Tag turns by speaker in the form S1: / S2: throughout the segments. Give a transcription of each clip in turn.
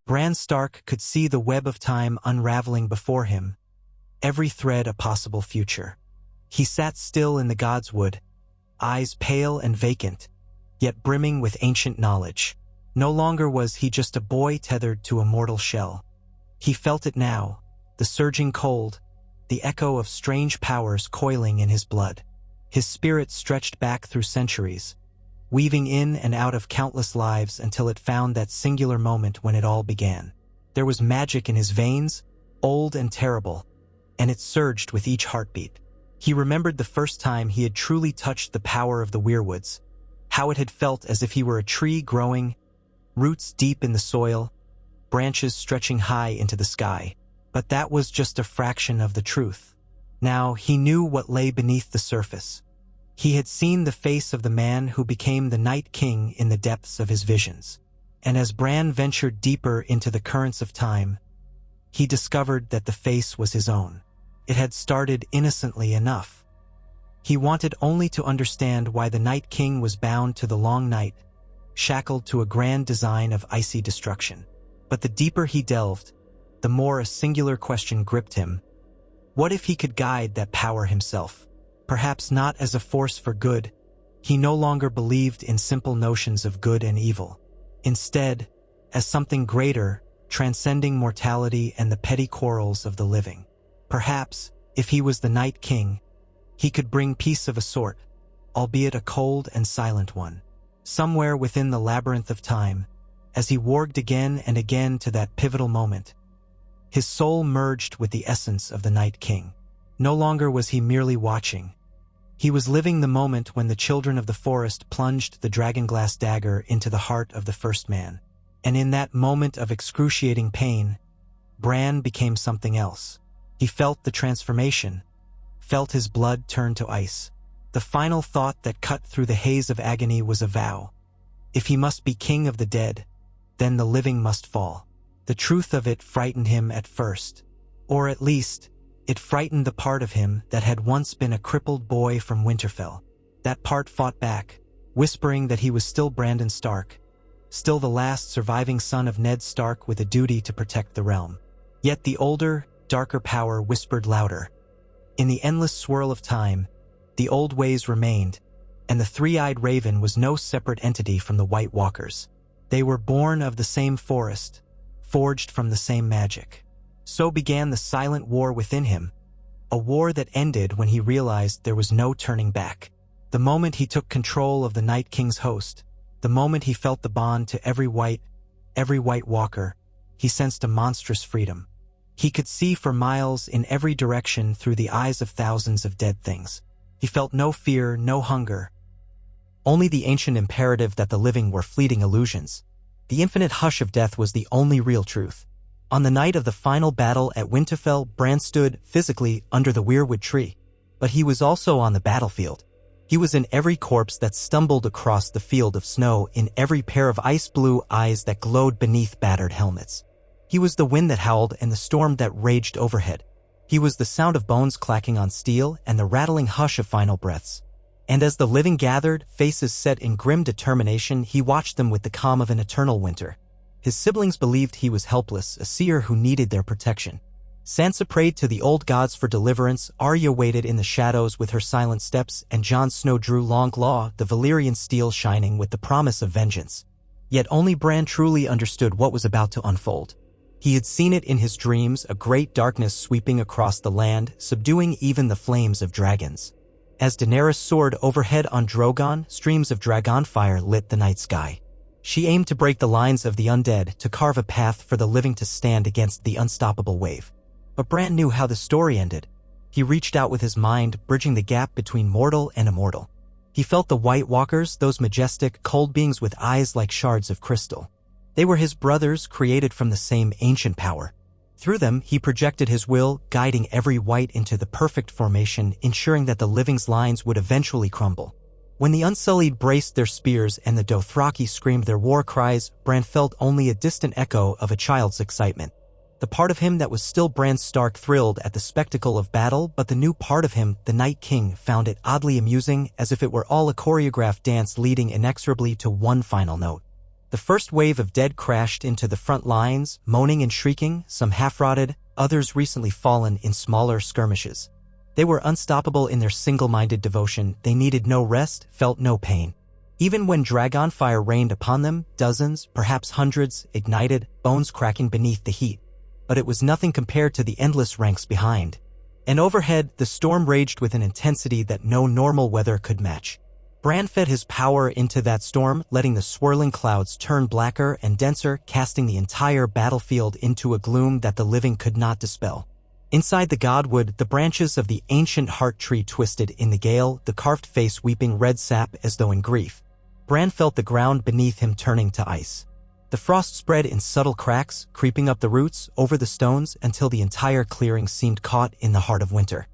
S1: Bran Stark could see the web of time unraveling before him, every thread a possible future. He sat still in the Godswood, eyes pale and vacant, yet brimming with ancient knowledge. No longer was he just a boy tethered to a mortal shell. He felt it now, the surging cold, the echo of strange powers coiling in his blood. His spirit stretched back through centuries, weaving in and out of countless lives until it found that singular moment when it all began. There was magic in his veins, old and terrible, and it surged with each heartbeat. He remembered the first time he had truly touched the power of the weirwoods, how it had felt as if he were a tree growing, roots deep in the soil, branches stretching high into the sky. But that was just a fraction of the truth. Now he knew what lay beneath the surface. He had seen the face of the man who became the Night King in the depths of his visions. And as Bran ventured deeper into the currents of time, he discovered that the face was his own. It had started innocently enough. He wanted only to understand why the Night King was bound to the long night, shackled to a grand design of icy destruction. But the deeper he delved, the more a singular question gripped him. What if he could guide that power himself? Perhaps not as a force for good. He no longer believed in simple notions of good and evil. Instead, as something greater, transcending mortality and the petty quarrels of the living. Perhaps, if he was the Night King, he could bring peace of a sort, albeit a cold and silent one. Somewhere within the labyrinth of time, as he warged again and again to that pivotal moment, his soul merged with the essence of the Night King. No longer was he merely watching. He was living the moment when the children of the forest plunged the dragonglass dagger into the heart of the first man. And in that moment of excruciating pain, Bran became something else. He felt the transformation, felt his blood turn to ice. The final thought that cut through the haze of agony was a vow. If he must be king of the dead, then the living must fall. The truth of it frightened him at first, or at least, it frightened the part of him that had once been a crippled boy from Winterfell. That part fought back, whispering that he was still Brandon Stark, still the last surviving son of Ned Stark with a duty to protect the realm. Yet the older, darker power whispered louder. In the endless swirl of time, the old ways remained, and the three-eyed raven was no separate entity from the White Walkers. They were born of the same forest, forged from the same magic. So began the silent war within him, a war that ended when he realized there was no turning back. The moment he took control of the Night King's host, the moment he felt the bond to every White Walker, he sensed a monstrous freedom. He could see for miles in every direction through the eyes of thousands of dead things. He felt no fear, no hunger, only the ancient imperative that the living were fleeting illusions. The infinite hush of death was the only real truth. On the night of the final battle at Winterfell, Bran stood, physically, under the weirwood tree. But he was also on the battlefield. He was in every corpse that stumbled across the field of snow, in every pair of ice-blue eyes that glowed beneath battered helmets. He was the wind that howled and the storm that raged overhead. He was the sound of bones clacking on steel and the rattling hush of final breaths. And as the living gathered, faces set in grim determination, he watched them with the calm of an eternal winter. His siblings believed he was helpless, a seer who needed their protection. Sansa prayed to the old gods for deliverance, Arya waited in the shadows with her silent steps, and Jon Snow drew long claw, the Valyrian steel shining with the promise of vengeance. Yet only Bran truly understood what was about to unfold. He had seen it in his dreams, a great darkness sweeping across the land, subduing even the flames of dragons. As Daenerys soared overhead on Drogon, streams of dragonfire lit the night sky. She aimed to break the lines of the undead, to carve a path for the living to stand against the unstoppable wave. But Bran knew how the story ended. He reached out with his mind, bridging the gap between mortal and immortal. He felt the White Walkers, those majestic, cold beings with eyes like shards of crystal. They were his brothers, created from the same ancient power. Through them, he projected his will, guiding every White into the perfect formation, ensuring that the living's lines would eventually crumble. When the Unsullied braced their spears and the Dothraki screamed their war cries, Bran felt only a distant echo of a child's excitement. The part of him that was still Bran Stark thrilled at the spectacle of battle, but the new part of him, the Night King, found it oddly amusing, as if it were all a choreographed dance leading inexorably to one final note. The first wave of dead crashed into the front lines, moaning and shrieking, some half-rotted, others recently fallen in smaller skirmishes. They were unstoppable in their single-minded devotion. They needed no rest, felt no pain. Even when dragon fire rained upon them, dozens, perhaps hundreds, ignited, bones cracking beneath the heat. But it was nothing compared to the endless ranks behind. And overhead, the storm raged with an intensity that no normal weather could match. Bran fed his power into that storm, letting the swirling clouds turn blacker and denser, casting the entire battlefield into a gloom that the living could not dispel. Inside the godwood, the branches of the ancient heart tree twisted in the gale, the carved face weeping red sap as though in grief. Bran felt the ground beneath him turning to ice. The frost spread in subtle cracks, creeping up the roots, over the stones, until the entire clearing seemed caught in the heart of winter.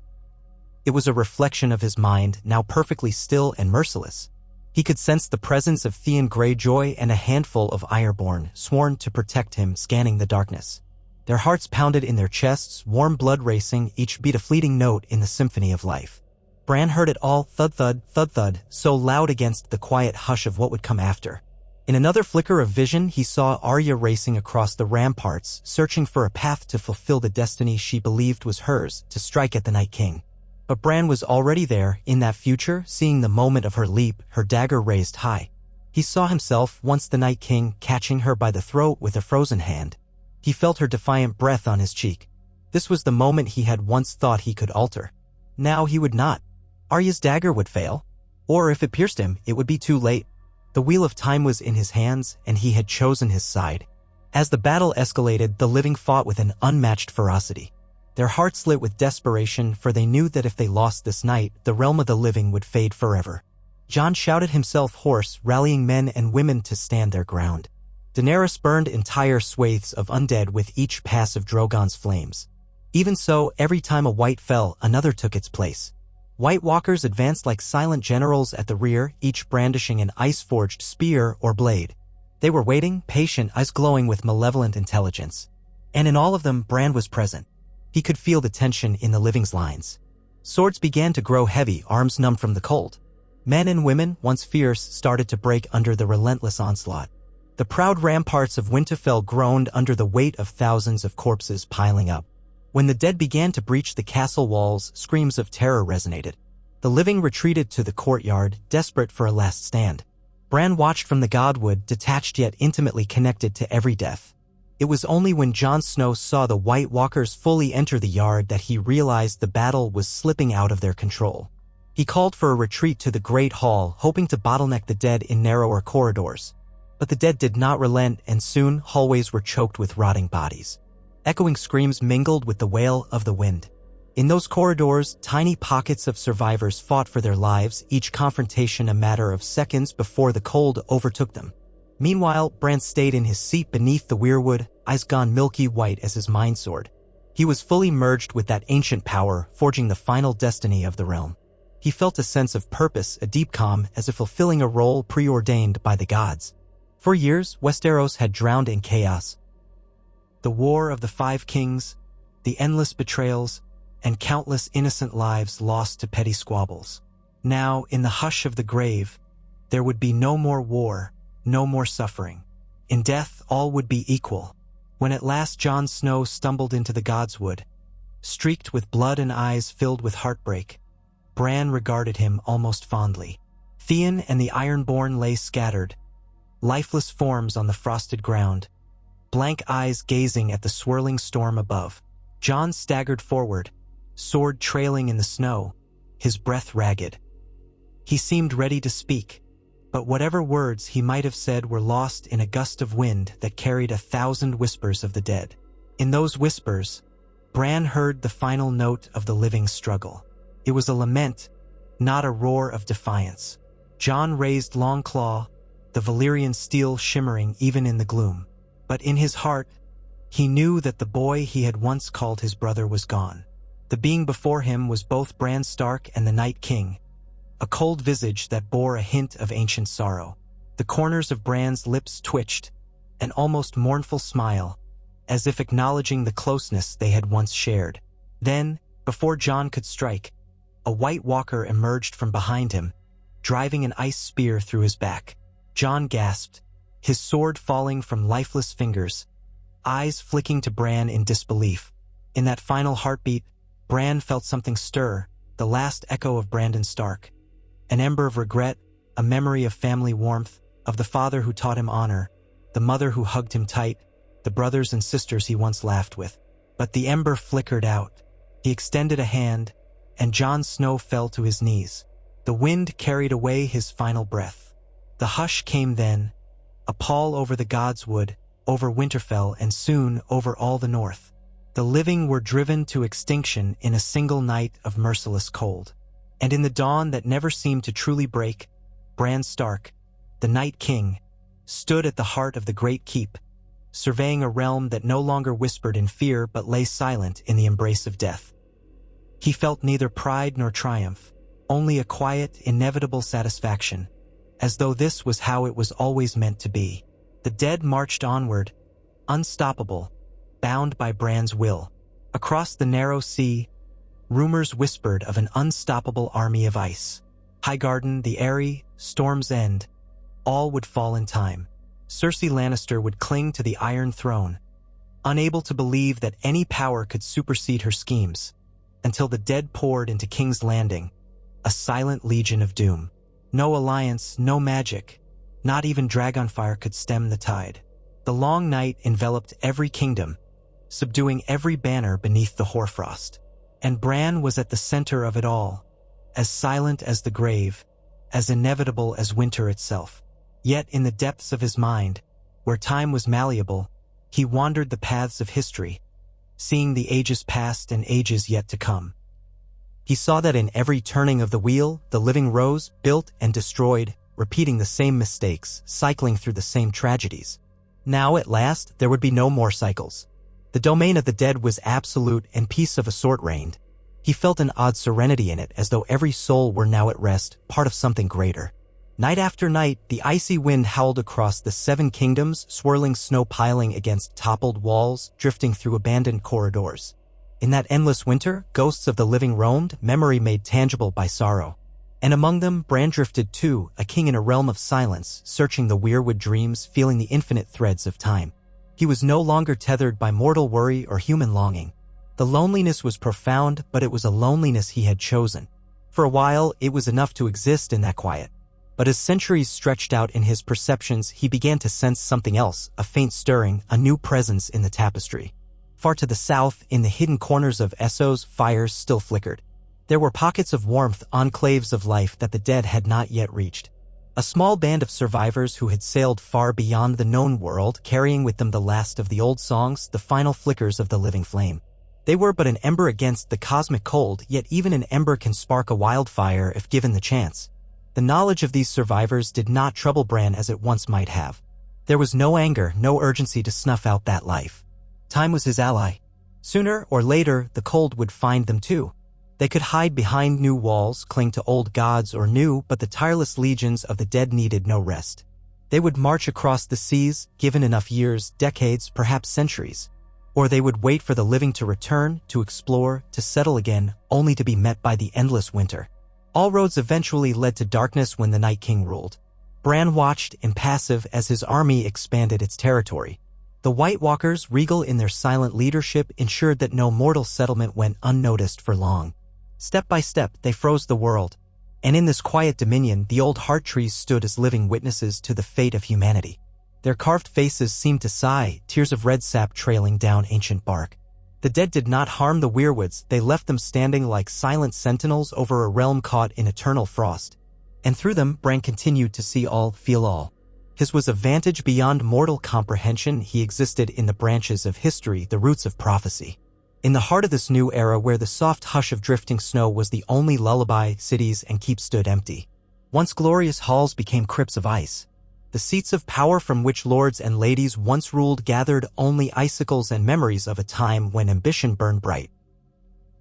S1: It was a reflection of his mind, now perfectly still and merciless. He could sense the presence of Theon Greyjoy and a handful of Ironborn, sworn to protect him, scanning the darkness. Their hearts pounded in their chests, warm blood racing, each beat a fleeting note in the symphony of life. Bran heard it all, thud-thud, thud-thud, so loud against the quiet hush of what would come after. In another flicker of vision, he saw Arya racing across the ramparts, searching for a path to fulfill the destiny she believed was hers, to strike at the Night King. But Bran was already there, in that future, seeing the moment of her leap, her dagger raised high. He saw himself, once the Night King, catching her by the throat with a frozen hand. He felt her defiant breath on his cheek. This was the moment he had once thought he could alter. Now he would not. Arya's dagger would fail. Or if it pierced him, it would be too late. The wheel of time was in his hands, and he had chosen his side. As the battle escalated, the living fought with an unmatched ferocity. Their hearts lit with desperation, for they knew that if they lost this night, the realm of the living would fade forever. Jon shouted himself hoarse, rallying men and women to stand their ground. Daenerys burned entire swathes of undead with each pass of Drogon's flames. Even so, every time a white fell, another took its place. White Walkers advanced like silent generals at the rear, each brandishing an ice-forged spear or blade. They were waiting, patient, eyes glowing with malevolent intelligence. And in all of them, Bran was present. He could feel the tension in the living's lines. Swords began to grow heavy, arms numb from the cold. Men and women, once fierce, started to break under the relentless onslaught. The proud ramparts of Winterfell groaned under the weight of thousands of corpses piling up. When the dead began to breach the castle walls, screams of terror resonated. The living retreated to the courtyard, desperate for a last stand. Bran watched from the godwood, detached yet intimately connected to every death. It was only when Jon Snow saw the White Walkers fully enter the yard that he realized the battle was slipping out of their control. He called for a retreat to the Great Hall, hoping to bottleneck the dead in narrower corridors. But the dead did not relent, and soon hallways were choked with rotting bodies. Echoing screams mingled with the wail of the wind. In those corridors, tiny pockets of survivors fought for their lives, each confrontation a matter of seconds before the cold overtook them. Meanwhile, Bran stayed in his seat beneath the weirwood, eyes gone milky white as his mind soared. He was fully merged with that ancient power, forging the final destiny of the realm. He felt a sense of purpose, a deep calm, as if fulfilling a role preordained by the gods. For years, Westeros had drowned in chaos. The War of the Five Kings, the endless betrayals, and countless innocent lives lost to petty squabbles. Now, in the hush of the grave, there would be no more war, no more suffering. In death, all would be equal. When at last Jon Snow stumbled into the godswood, streaked with blood and eyes filled with heartbreak, Bran regarded him almost fondly. Theon and the Ironborn lay scattered, lifeless forms on the frosted ground, blank eyes gazing at the swirling storm above. Jon staggered forward, sword trailing in the snow, his breath ragged. He seemed ready to speak, but whatever words he might have said were lost in a gust of wind that carried 1,000 whispers of the dead. In those whispers, Bran heard the final note of the living struggle. It was a lament, not a roar of defiance. Jon raised Longclaw, the Valyrian steel shimmering even in the gloom. But in his heart, he knew that the boy he had once called his brother was gone. The being before him was both Bran Stark and the Night King, a cold visage that bore a hint of ancient sorrow. The corners of Bran's lips twitched, an almost mournful smile, as if acknowledging the closeness they had once shared. Then, before Jon could strike, a White Walker emerged from behind him, driving an ice spear through his back. Jon gasped, his sword falling from lifeless fingers, eyes flicking to Bran in disbelief. In that final heartbeat, Bran felt something stir, the last echo of Brandon Stark. An ember of regret, a memory of family warmth, of the father who taught him honor, the mother who hugged him tight, the brothers and sisters he once laughed with. But the ember flickered out. He extended a hand, and Jon Snow fell to his knees. The wind carried away his final breath. The hush came then, a pall over the Godswood, over Winterfell, and soon over all the north. The living were driven to extinction in a single night of merciless cold. And in the dawn that never seemed to truly break, Bran Stark, the Night King, stood at the heart of the Great Keep, surveying a realm that no longer whispered in fear but lay silent in the embrace of death. He felt neither pride nor triumph, only a quiet, inevitable satisfaction, as though this was how it was always meant to be. The dead marched onward, unstoppable, bound by Bran's will. Across the narrow sea, rumors whispered of an unstoppable army of ice. Highgarden, the Eyrie, Storm's End, all would fall in time. Cersei Lannister would cling to the Iron Throne, unable to believe that any power could supersede her schemes, until the dead poured into King's Landing, a silent legion of doom. No alliance, no magic, not even Dragonfire could stem the tide. The long night enveloped every kingdom, subduing every banner beneath the hoarfrost. And Bran was at the center of it all, as silent as the grave, as inevitable as winter itself. Yet in the depths of his mind, where time was malleable, he wandered the paths of history, seeing the ages past and ages yet to come. He saw that in every turning of the wheel, the living rose, built and destroyed, repeating the same mistakes, cycling through the same tragedies. Now, at last, there would be no more cycles. The domain of the dead was absolute, and peace of a sort reigned. He felt an odd serenity in it, as though every soul were now at rest, part of something greater. Night after night, the icy wind howled across the 7 kingdoms, swirling snow piling against toppled walls, drifting through abandoned corridors. In that endless winter, ghosts of the living roamed, memory made tangible by sorrow. And among them, Bran drifted too, a king in a realm of silence, searching the weirwood dreams, feeling the infinite threads of time. He was no longer tethered by mortal worry or human longing. The loneliness was profound, but it was a loneliness he had chosen. For a while, it was enough to exist in that quiet. But as centuries stretched out in his perceptions, he began to sense something else, a faint stirring, a new presence in the tapestry. Far to the south, in the hidden corners of Essos, fires still flickered. There were pockets of warmth, enclaves of life that the dead had not yet reached. A small band of survivors who had sailed far beyond the known world, carrying with them the last of the old songs, the final flickers of the living flame. They were but an ember against the cosmic cold, yet even an ember can spark a wildfire if given the chance. The knowledge of these survivors did not trouble Bran as it once might have. There was no anger, no urgency to snuff out that life. Time was his ally. Sooner or later, the cold would find them too. They could hide behind new walls, cling to old gods or new, but the tireless legions of the dead needed no rest. They would march across the seas, given enough years, decades, perhaps centuries. Or they would wait for the living to return, to explore, to settle again, only to be met by the endless winter. All roads eventually led to darkness when the Night King ruled. Bran watched, impassive, as his army expanded its territory. The White Walkers, regal in their silent leadership, ensured that no mortal settlement went unnoticed for long. Step by step, they froze the world. And in this quiet dominion, the old heart trees stood as living witnesses to the fate of humanity. Their carved faces seemed to sigh, tears of red sap trailing down ancient bark. The dead did not harm the weirwoods, they left them standing like silent sentinels over a realm caught in eternal frost. And through them, Bran continued to see all, feel all. His was a vantage beyond mortal comprehension. He existed in the branches of history, the roots of prophecy. In the heart of this new era where the soft hush of drifting snow was the only lullaby, cities and keeps stood empty. Once glorious halls became crypts of ice. The seats of power from which lords and ladies once ruled gathered only icicles and memories of a time when ambition burned bright.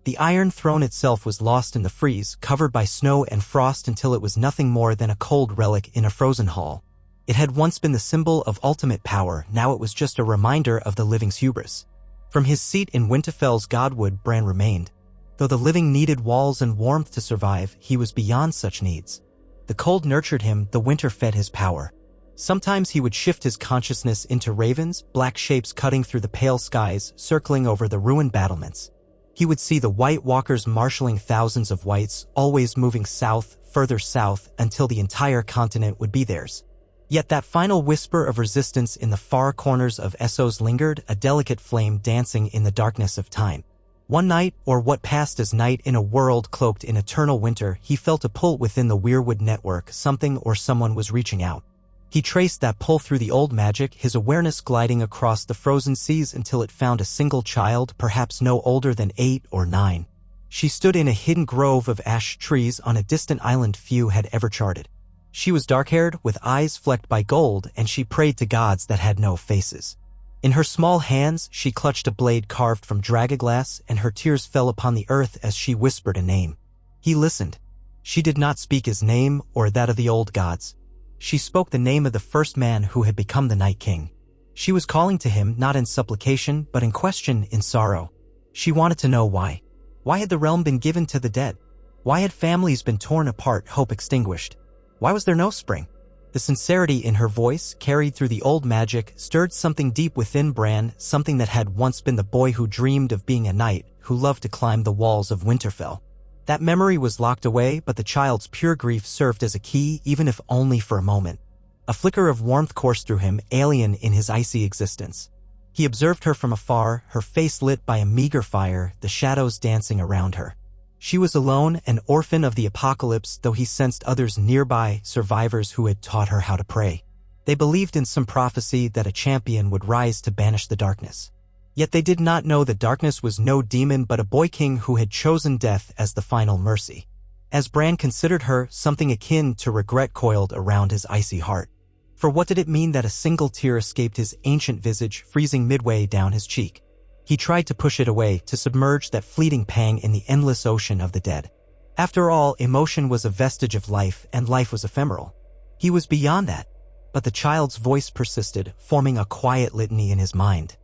S1: The Iron Throne itself was lost in the freeze, covered by snow and frost until it was nothing more than a cold relic in a frozen hall. It had once been the symbol of ultimate power, now it was just a reminder of the living's hubris. From his seat in Winterfell's Godwood, Bran remained. Though the living needed walls and warmth to survive, he was beyond such needs. The cold nurtured him, the winter fed his power. Sometimes he would shift his consciousness into ravens, black shapes cutting through the pale skies, circling over the ruined battlements. He would see the White Walkers marshalling thousands of whites, always moving south, further south, until the entire continent would be theirs. Yet that final whisper of resistance in the far corners of Essos lingered, a delicate flame dancing in the darkness of time. One night, or what passed as night in a world cloaked in eternal winter, he felt a pull within the Weirwood network. Something or someone was reaching out. He traced that pull through the old magic, his awareness gliding across the frozen seas until it found a single child, perhaps no older than 8 or 9. She stood in a hidden grove of ash trees on a distant island few had ever charted. She was dark-haired, with eyes flecked by gold, and she prayed to gods that had no faces. In her small hands, she clutched a blade carved from dragoglass, and her tears fell upon the earth as she whispered a name. He listened. She did not speak his name or that of the old gods. She spoke the name of the first man who had become the Night King. She was calling to him not in supplication, but in question, in sorrow. She wanted to know why. Why had the realm been given to the dead? Why had families been torn apart, hope extinguished? Why was there no spring? The sincerity in her voice, carried through the old magic, stirred something deep within Bran, something that had once been the boy who dreamed of being a knight, who loved to climb the walls of Winterfell. That memory was locked away, but the child's pure grief served as a key, even if only for a moment. A flicker of warmth coursed through him, alien in his icy existence. He observed her from afar, her face lit by a meager fire, the shadows dancing around her. She was alone, an orphan of the apocalypse, though he sensed others nearby, survivors who had taught her how to pray. They believed in some prophecy that a champion would rise to banish the darkness. Yet they did not know that darkness was no demon but a boy king who had chosen death as the final mercy. As Bran considered her, something akin to regret coiled around his icy heart. For what did it mean that a single tear escaped his ancient visage, freezing midway down his cheek? He tried to push it away, to submerge that fleeting pang in the endless ocean of the dead. After all, emotion was a vestige of life, and life was ephemeral. He was beyond that. But the child's voice persisted, forming a quiet litany in his mind.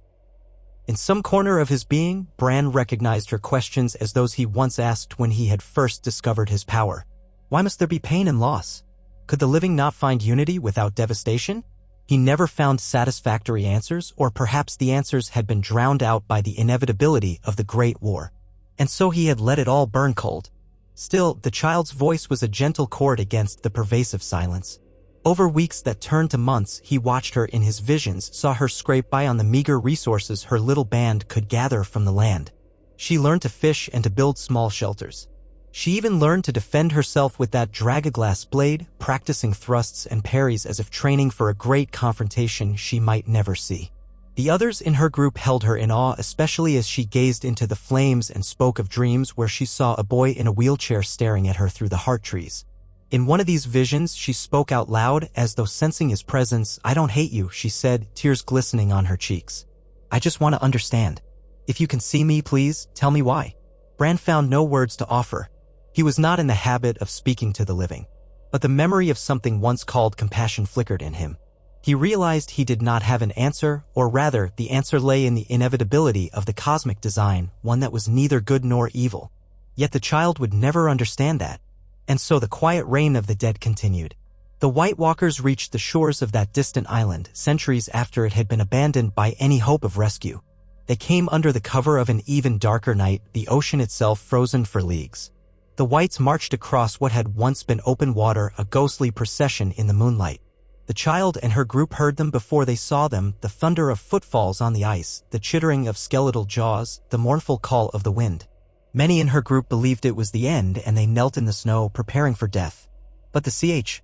S1: In some corner of his being, Bran recognized her questions as those he once asked when he had first discovered his power. Why must there be pain and loss? Could the living not find unity without devastation? He never found satisfactory answers, or perhaps the answers had been drowned out by the inevitability of the Great War. And so he had let it all burn cold. Still, the child's voice was a gentle chord against the pervasive silence. Over weeks that turned to months, he watched her in his visions, saw her scrape by on the meager resources her little band could gather from the land. She learned to fish and to build small shelters. She even learned to defend herself with that dragoglass blade, practicing thrusts and parries as if training for a great confrontation she might never see. The others in her group held her in awe, especially as she gazed into the flames and spoke of dreams where she saw a boy in a wheelchair staring at her through the heart trees. In one of these visions, she spoke out loud, as though sensing his presence. "I don't hate you," she said, tears glistening on her cheeks. "I just want to understand. If you can see me, please, tell me why." Bran found no words to offer. He was not in the habit of speaking to the living. But the memory of something once called compassion flickered in him. He realized he did not have an answer, or rather, the answer lay in the inevitability of the cosmic design, one that was neither good nor evil. Yet the child would never understand that. And so the quiet reign of the dead continued. The White Walkers reached the shores of that distant island, centuries after it had been abandoned by any hope of rescue. They came under the cover of an even darker night, the ocean itself frozen for leagues. The Whites marched across what had once been open water, a ghostly procession in the moonlight. The child and her group heard them before they saw them, the thunder of footfalls on the ice, the chittering of skeletal jaws, the mournful call of the wind. Many in her group believed it was the end, and they knelt in the snow, preparing for death. But the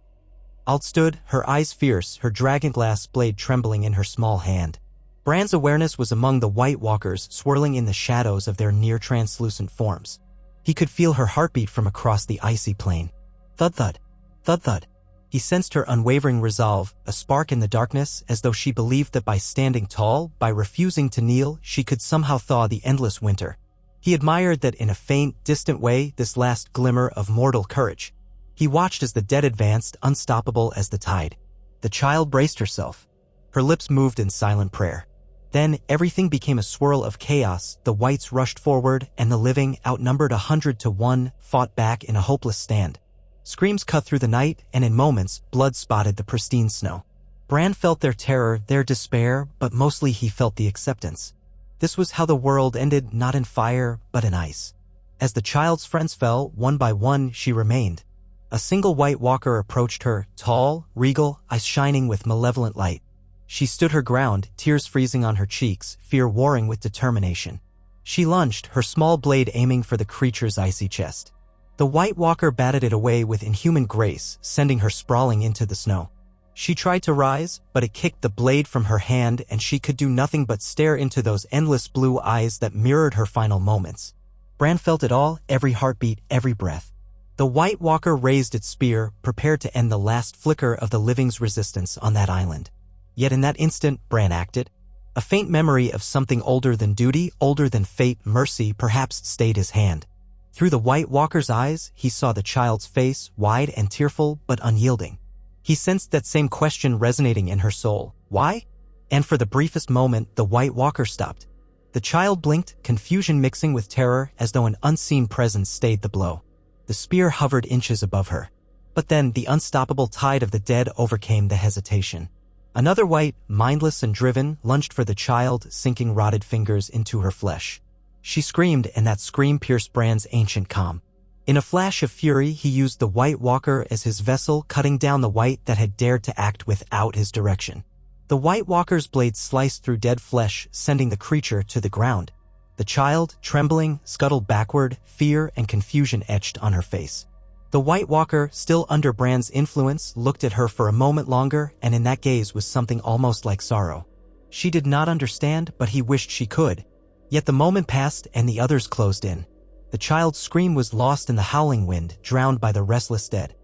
S1: Alt stood, her eyes fierce, her dragonglass blade trembling in her small hand. Bran's awareness was among the White Walkers, swirling in the shadows of their near-translucent forms. He could feel her heartbeat from across the icy plain. Thud-thud, thud-thud. He sensed her unwavering resolve, a spark in the darkness, as though she believed that by standing tall, by refusing to kneel, she could somehow thaw the endless winter. He admired that in a faint, distant way, this last glimmer of mortal courage. He watched as the dead advanced, unstoppable as the tide. The child braced herself. Her lips moved in silent prayer. Then, everything became a swirl of chaos. The Whites rushed forward, and the living, outnumbered 100 to 1, fought back in a hopeless stand. Screams cut through the night, and in moments, blood spotted the pristine snow. Bran felt their terror, their despair, but mostly he felt the acceptance. This was how the world ended, not in fire, but in ice. As the child's friends fell, one by one, she remained. A single White Walker approached her, tall, regal, eyes shining with malevolent light. She stood her ground, tears freezing on her cheeks, fear warring with determination. She lunged, her small blade aiming for the creature's icy chest. The White Walker batted it away with inhuman grace, sending her sprawling into the snow. She tried to rise, but it kicked the blade from her hand and she could do nothing but stare into those endless blue eyes that mirrored her final moments. Bran felt it all, every heartbeat, every breath. The White Walker raised its spear, prepared to end the last flicker of the living's resistance on that island. Yet in that instant, Bran acted. A faint memory of something older than duty, older than fate, mercy, perhaps stayed his hand. Through the White Walker's eyes, he saw the child's face, wide and tearful, but unyielding. He sensed that same question resonating in her soul. Why? And for the briefest moment, the White Walker stopped. The child blinked, confusion mixing with terror, as though an unseen presence stayed the blow. The spear hovered inches above her. But then, the unstoppable tide of the dead overcame the hesitation. Another White, mindless and driven, lunged for the child, sinking rotted fingers into her flesh. She screamed, and that scream pierced Bran's ancient calm. In a flash of fury, he used the White Walker as his vessel, cutting down the White that had dared to act without his direction. The White Walker's blade sliced through dead flesh, sending the creature to the ground. The child, trembling, scuttled backward, fear and confusion etched on her face. The White Walker, still under Bran's influence, looked at her for a moment longer, and in that gaze was something almost like sorrow. She did not understand, but he wished she could. Yet the moment passed and the others closed in. The child's scream was lost in the howling wind, drowned by the restless dead.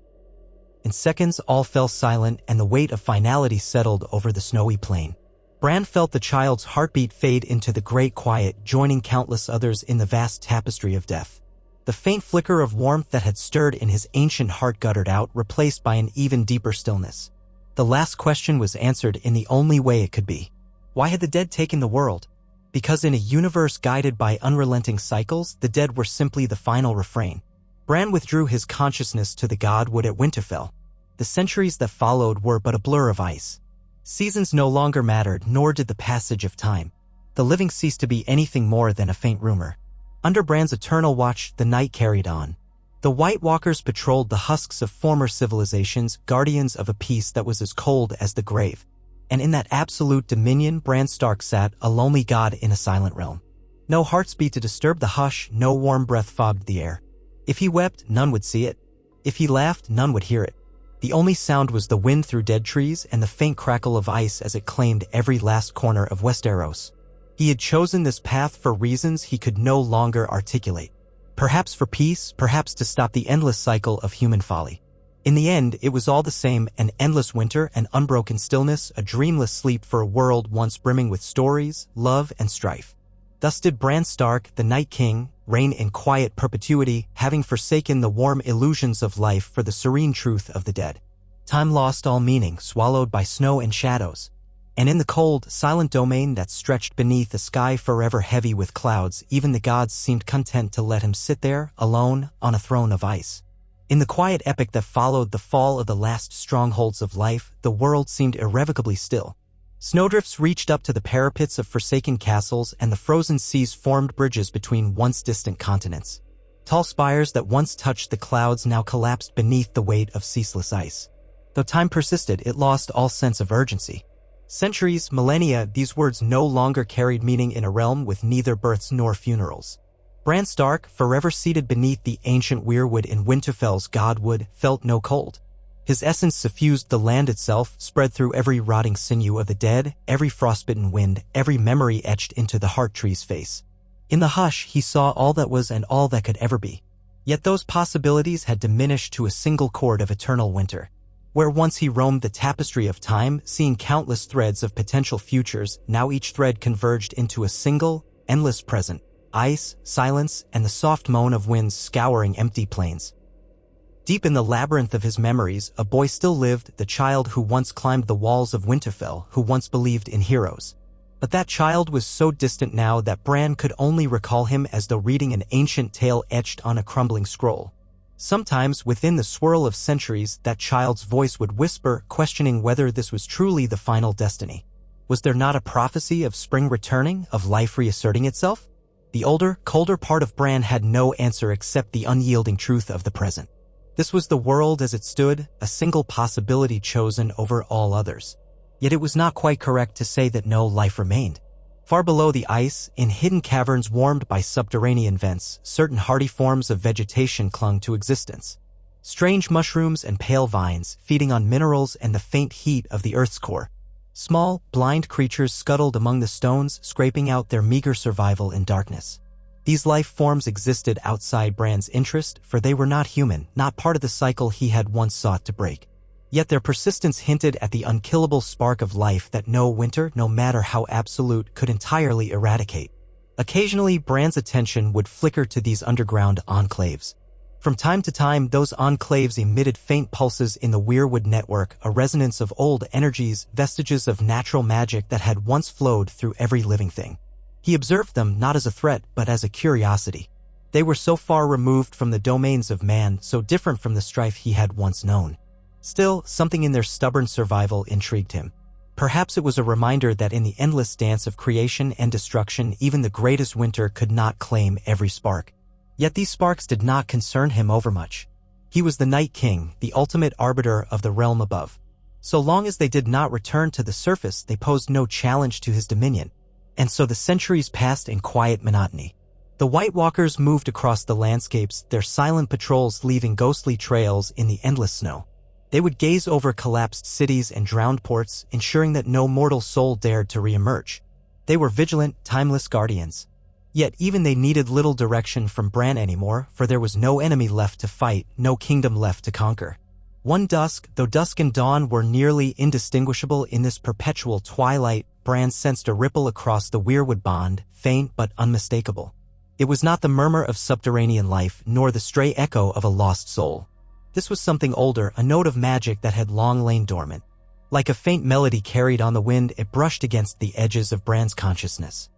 S1: In seconds, all fell silent and the weight of finality settled over the snowy plain. Bran felt the child's heartbeat fade into the great quiet, joining countless others in the vast tapestry of death. The faint flicker of warmth that had stirred in his ancient heart guttered out, replaced by an even deeper stillness. The last question was answered in the only way it could be. Why had the dead taken the world? Because in a universe guided by unrelenting cycles, the dead were simply the final refrain. Bran withdrew his consciousness to the godwood at Winterfell. The centuries that followed were but a blur of ice. Seasons no longer mattered, nor did the passage of time. The living ceased to be anything more than a faint rumor. Under Bran's eternal watch, the night carried on. The White Walkers patrolled the husks of former civilizations, guardians of a peace that was as cold as the grave. And in that absolute dominion, Bran Stark sat, a lonely god in a silent realm. No hearts beat to disturb the hush, no warm breath fogged the air. If he wept, none would see it. If he laughed, none would hear it. The only sound was the wind through dead trees and the faint crackle of ice as it claimed every last corner of Westeros. He had chosen this path for reasons he could no longer articulate. Perhaps for peace, perhaps to stop the endless cycle of human folly. In the end, it was all the same, an endless winter, an unbroken stillness, a dreamless sleep for a world once brimming with stories, love, and strife. Thus did Bran Stark, the Night King, reign in quiet perpetuity, having forsaken the warm illusions of life for the serene truth of the dead. Time lost all meaning, swallowed by snow and shadows. And in the cold, silent domain that stretched beneath a sky forever heavy with clouds, even the gods seemed content to let him sit there, alone, on a throne of ice. In the quiet epoch that followed the fall of the last strongholds of life, the world seemed irrevocably still. Snowdrifts reached up to the parapets of forsaken castles, and the frozen seas formed bridges between once distant continents. Tall spires that once touched the clouds now collapsed beneath the weight of ceaseless ice. Though time persisted, it lost all sense of urgency. Centuries, millennia, these words no longer carried meaning in a realm with neither births nor funerals. Bran Stark, forever seated beneath the ancient weirwood in Winterfell's godwood, felt no cold. His essence suffused the land itself, spread through every rotting sinew of the dead, every frostbitten wind, every memory etched into the heart tree's face. In the hush, he saw all that was and all that could ever be. Yet those possibilities had diminished to a single chord of eternal winter. Where once he roamed the tapestry of time, seeing countless threads of potential futures, now each thread converged into a single, endless present. Ice, silence, and the soft moan of winds scouring empty plains. Deep in the labyrinth of his memories, a boy still lived, the child who once climbed the walls of Winterfell, who once believed in heroes. But that child was so distant now that Bran could only recall him as though reading an ancient tale etched on a crumbling scroll. Sometimes, within the swirl of centuries, that child's voice would whisper, questioning whether this was truly the final destiny. Was there not a prophecy of spring returning, of life reasserting itself? The older, colder part of Bran had no answer except the unyielding truth of the present. This was the world as it stood, a single possibility chosen over all others. Yet it was not quite correct to say that no life remained. Far below the ice, in hidden caverns warmed by subterranean vents, certain hardy forms of vegetation clung to existence. Strange mushrooms and pale vines, feeding on minerals and the faint heat of the Earth's core. Small, blind creatures scuttled among the stones, scraping out their meager survival in darkness. These life forms existed outside Bran's interest, for they were not human, not part of the cycle he had once sought to break. Yet their persistence hinted at the unkillable spark of life that no winter, no matter how absolute, could entirely eradicate. Occasionally, Bran's attention would flicker to these underground enclaves. From time to time, those enclaves emitted faint pulses in the weirwood network, a resonance of old energies, vestiges of natural magic that had once flowed through every living thing. He observed them not as a threat, but as a curiosity. They were so far removed from the domains of man, so different from the strife he had once known. Still, something in their stubborn survival intrigued him. Perhaps it was a reminder that in the endless dance of creation and destruction, even the greatest winter could not claim every spark. Yet these sparks did not concern him overmuch. He was the Night King, the ultimate arbiter of the realm above. So long as they did not return to the surface, they posed no challenge to his dominion. And so the centuries passed in quiet monotony. The White Walkers moved across the landscapes, their silent patrols leaving ghostly trails in the endless snow. They would gaze over collapsed cities and drowned ports, ensuring that no mortal soul dared to reemerge. They were vigilant, timeless guardians. Yet even they needed little direction from Bran anymore, for there was no enemy left to fight, no kingdom left to conquer. One dusk, though dusk and dawn were nearly indistinguishable in this perpetual twilight, Bran sensed a ripple across the weirwood bond, faint but unmistakable. It was not the murmur of subterranean life, nor the stray echo of a lost soul. This was something older, a note of magic that had long lain dormant. Like a faint melody carried on the wind, it brushed against the edges of Bran's consciousness.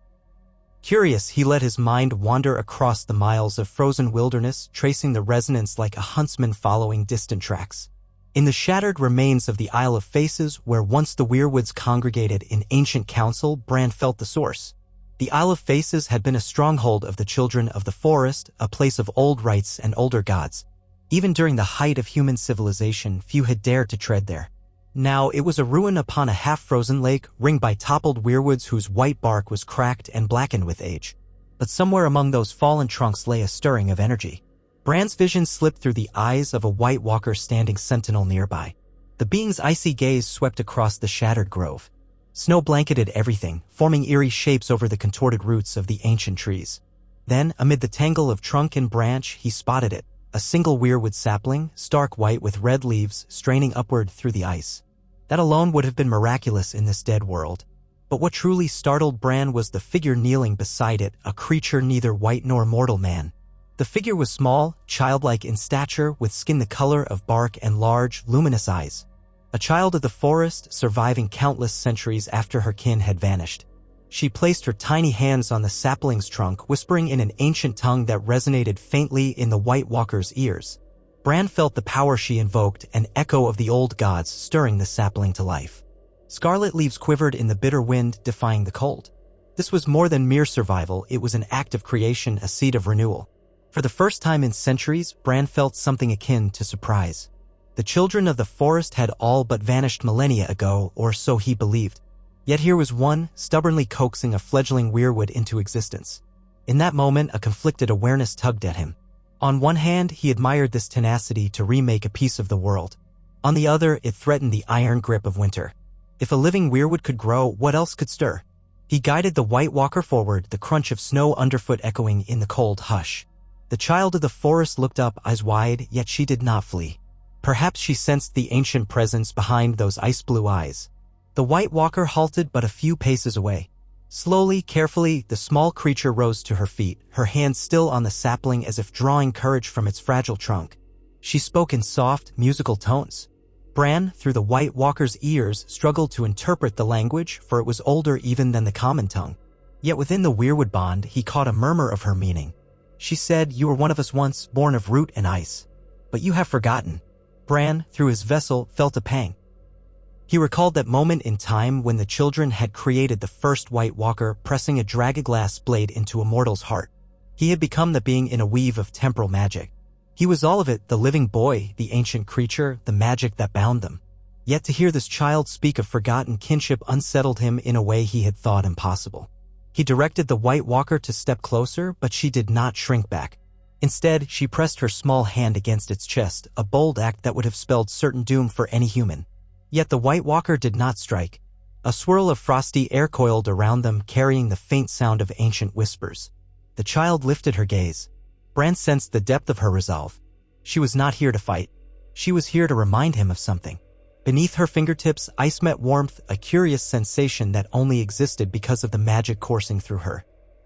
S1: Curious, he let his mind wander across the miles of frozen wilderness, tracing the resonance like a huntsman following distant tracks. In the shattered remains of the Isle of Faces, where once the weirwoods congregated in ancient council, Bran felt the source. The Isle of Faces had been a stronghold of the children of the forest, a place of old rites and older gods. Even during the height of human civilization, few had dared to tread there. Now it was a ruin upon a half-frozen lake, ringed by toppled weirwoods whose white bark was cracked and blackened with age. But somewhere among those fallen trunks lay a stirring of energy. Bran's vision slipped through the eyes of a White Walker standing sentinel nearby. The being's icy gaze swept across the shattered grove. Snow blanketed everything, forming eerie shapes over the contorted roots of the ancient trees. Then, amid the tangle of trunk and branch, he spotted it. A single weirwood sapling, stark white with red leaves, straining upward through the ice. That alone would have been miraculous in this dead world. But what truly startled Bran was the figure kneeling beside it, a creature neither white nor mortal man. The figure was small, childlike in stature, with skin the color of bark and large, luminous eyes. A child of the forest, surviving countless centuries after her kin had vanished. She placed her tiny hands on the sapling's trunk, whispering in an ancient tongue that resonated faintly in the White Walker's ears. Bran felt the power she invoked, an echo of the old gods stirring the sapling to life. Scarlet leaves quivered in the bitter wind, defying the cold. This was more than mere survival, it was an act of creation, a seed of renewal. For the first time in centuries, Bran felt something akin to surprise. The children of the forest had all but vanished millennia ago, or so he believed. Yet here was one, stubbornly coaxing a fledgling weirwood into existence. In that moment, a conflicted awareness tugged at him. On one hand, he admired this tenacity to remake a piece of the world. On the other, it threatened the iron grip of winter. If a living weirwood could grow, what else could stir? He guided the White Walker forward, the crunch of snow underfoot echoing in the cold hush. The child of the forest looked up, eyes wide, yet she did not flee. Perhaps she sensed the ancient presence behind those ice-blue eyes. The White Walker halted but a few paces away. Slowly, carefully, the small creature rose to her feet, her hand still on the sapling as if drawing courage from its fragile trunk. She spoke in soft, musical tones. Bran, through the White Walker's ears, struggled to interpret the language, for it was older even than the common tongue. Yet within the weirwood bond, he caught a murmur of her meaning. She said, "You were one of us once, born of root and ice. but you have forgotten. Bran, through his vessel, felt a pang. He recalled that moment in time when the children had created the first White Walker, pressing a dragonglass blade into a mortal's heart. He had become the being in a weave of temporal magic. He was all of it, the living boy, the ancient creature, the magic that bound them. Yet to hear this child speak of forgotten kinship unsettled him in a way he had thought impossible. He directed the White Walker to step closer, but she did not shrink back. Instead, she pressed her small hand against its chest, a bold act that would have spelled certain doom for any human. Yet the White Walker did not strike. A swirl of frosty air coiled around them, carrying the faint sound of ancient whispers. The child lifted her gaze. Bran sensed the depth of her resolve. She was not here to fight. She was here to remind him of something. Beneath her fingertips, ice met warmth, a curious sensation that only existed because of the magic coursing through her.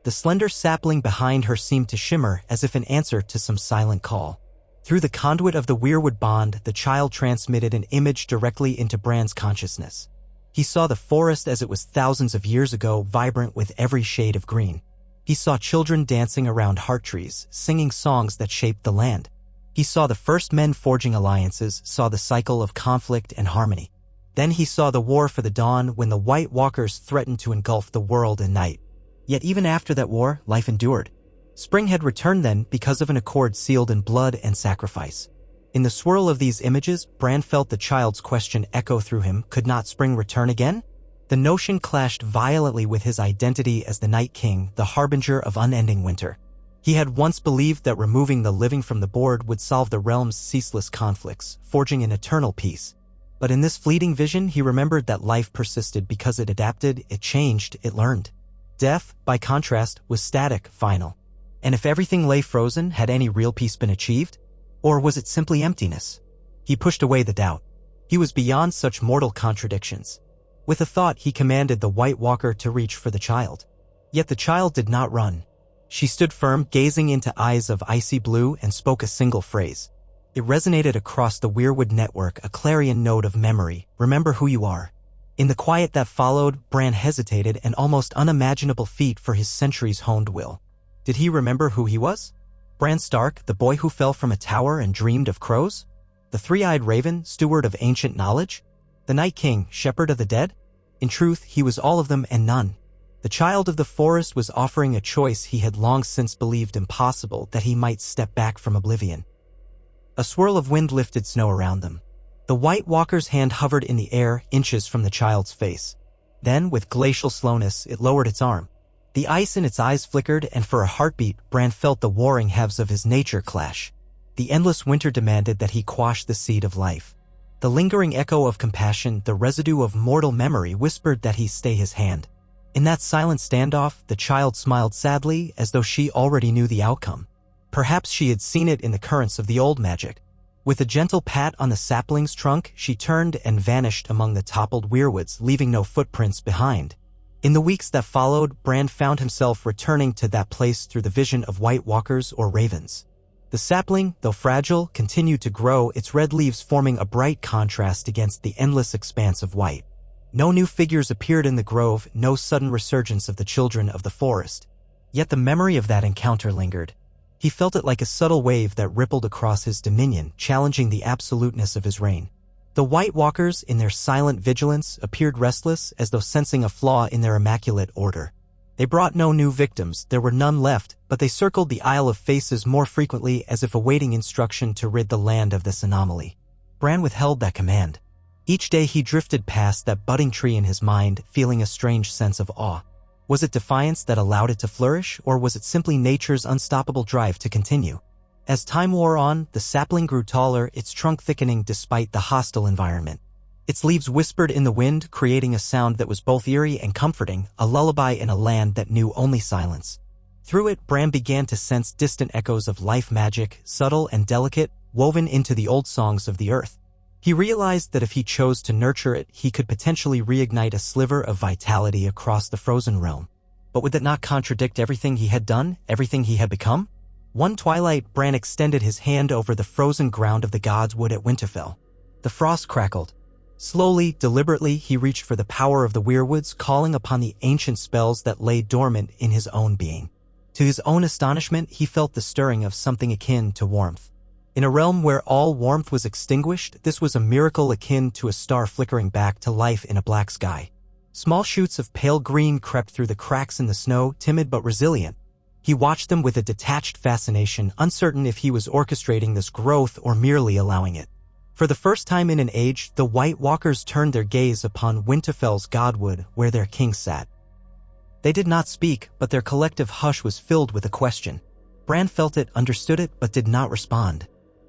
S1: The slender sapling behind her seemed to shimmer as if in answer to some silent call. Through the conduit of the weirwood bond, the child transmitted an image directly into Bran's consciousness. He saw the forest as it was thousands of years ago, vibrant with every shade of green. He saw children dancing around heart trees, singing songs that shaped the land. He saw the first men forging alliances, saw the cycle of conflict and harmony. Then he saw the war for the dawn when the White Walkers threatened to engulf the world in night. Yet even after that war, life endured. Spring had returned then because of an accord sealed in blood and sacrifice. In the swirl of these images, Bran felt the child's question echo through him, could not spring return again? The notion clashed violently with his identity as the Night King, the harbinger of unending winter. He had once believed that removing the living from the board would solve the realm's ceaseless conflicts, forging an eternal peace. But in this fleeting vision, he remembered that life persisted because it adapted, it changed, it learned. Death, by contrast, was static, final. And if everything lay frozen, had any real peace been achieved? Or was it simply emptiness? He pushed away the doubt. He was beyond such mortal contradictions. With a thought, he commanded the White Walker to reach for the child. Yet the child did not run. She stood firm, gazing into eyes of icy blue, and spoke a single phrase. It resonated across the weirwood network, a clarion note of memory. Remember who you are. In the quiet that followed, Bran hesitated, an almost unimaginable feat for his centuries-honed will. Did he remember who he was? Bran Stark, the boy who fell from a tower and dreamed of crows? The three-eyed raven, steward of ancient knowledge? The Night King, shepherd of the dead? In truth, he was all of them and none. The child of the forest was offering a choice he had long since believed impossible, that he might step back from oblivion. A swirl of wind lifted snow around them. The White Walker's hand hovered in the air, inches from the child's face. Then, with glacial slowness, it lowered its arm. The ice in its eyes flickered, and for a heartbeat, Bran felt the warring halves of his nature clash. The endless winter demanded that he quash the seed of life. The lingering echo of compassion, the residue of mortal memory, whispered that he stay his hand. In that silent standoff, the child smiled sadly, as though she already knew the outcome. Perhaps she had seen it in the currents of the old magic. With a gentle pat on the sapling's trunk, she turned and vanished among the toppled weirwoods, leaving no footprints behind. In the weeks that followed, Bran found himself returning to that place through the vision of White Walkers or ravens. The sapling, though fragile, continued to grow, its red leaves forming a bright contrast against the endless expanse of white. No new figures appeared in the grove, no sudden resurgence of the children of the forest. Yet the memory of that encounter lingered. He felt it like a subtle wave that rippled across his dominion, challenging the absoluteness of his reign. The White Walkers, in their silent vigilance, appeared restless, as though sensing a flaw in their immaculate order. They brought no new victims, there were none left, but they circled the Isle of Faces more frequently, as if awaiting instruction to rid the land of this anomaly. Bran withheld that command. Each day he drifted past that budding tree in his mind, feeling a strange sense of awe. Was it defiance that allowed it to flourish, or was it simply nature's unstoppable drive to continue? As time wore on, the sapling grew taller, its trunk thickening despite the hostile environment. Its leaves whispered in the wind, creating a sound that was both eerie and comforting, a lullaby in a land that knew only silence. Through it, Bran began to sense distant echoes of life magic, subtle and delicate, woven into the old songs of the earth. He realized that if he chose to nurture it, he could potentially reignite a sliver of vitality across the frozen realm. But would that not contradict everything he had done, everything he had become? One twilight, Bran extended his hand over the frozen ground of the God's Wood at Winterfell. The frost crackled. Slowly, deliberately, he reached for the power of the weirwoods, calling upon the ancient spells that lay dormant in his own being. To his own astonishment, he felt the stirring of something akin to warmth. In a realm where all warmth was extinguished, this was a miracle akin to a star flickering back to life in a black sky. Small shoots of pale green crept through the cracks in the snow, timid but resilient. He watched them with a detached fascination, uncertain if he was orchestrating this growth or merely allowing it. For the first time in an age, the White Walkers turned their gaze upon Winterfell's godwood, where their king sat. They did not speak, but their collective hush was filled with a question. Bran felt it, understood it, but did not respond.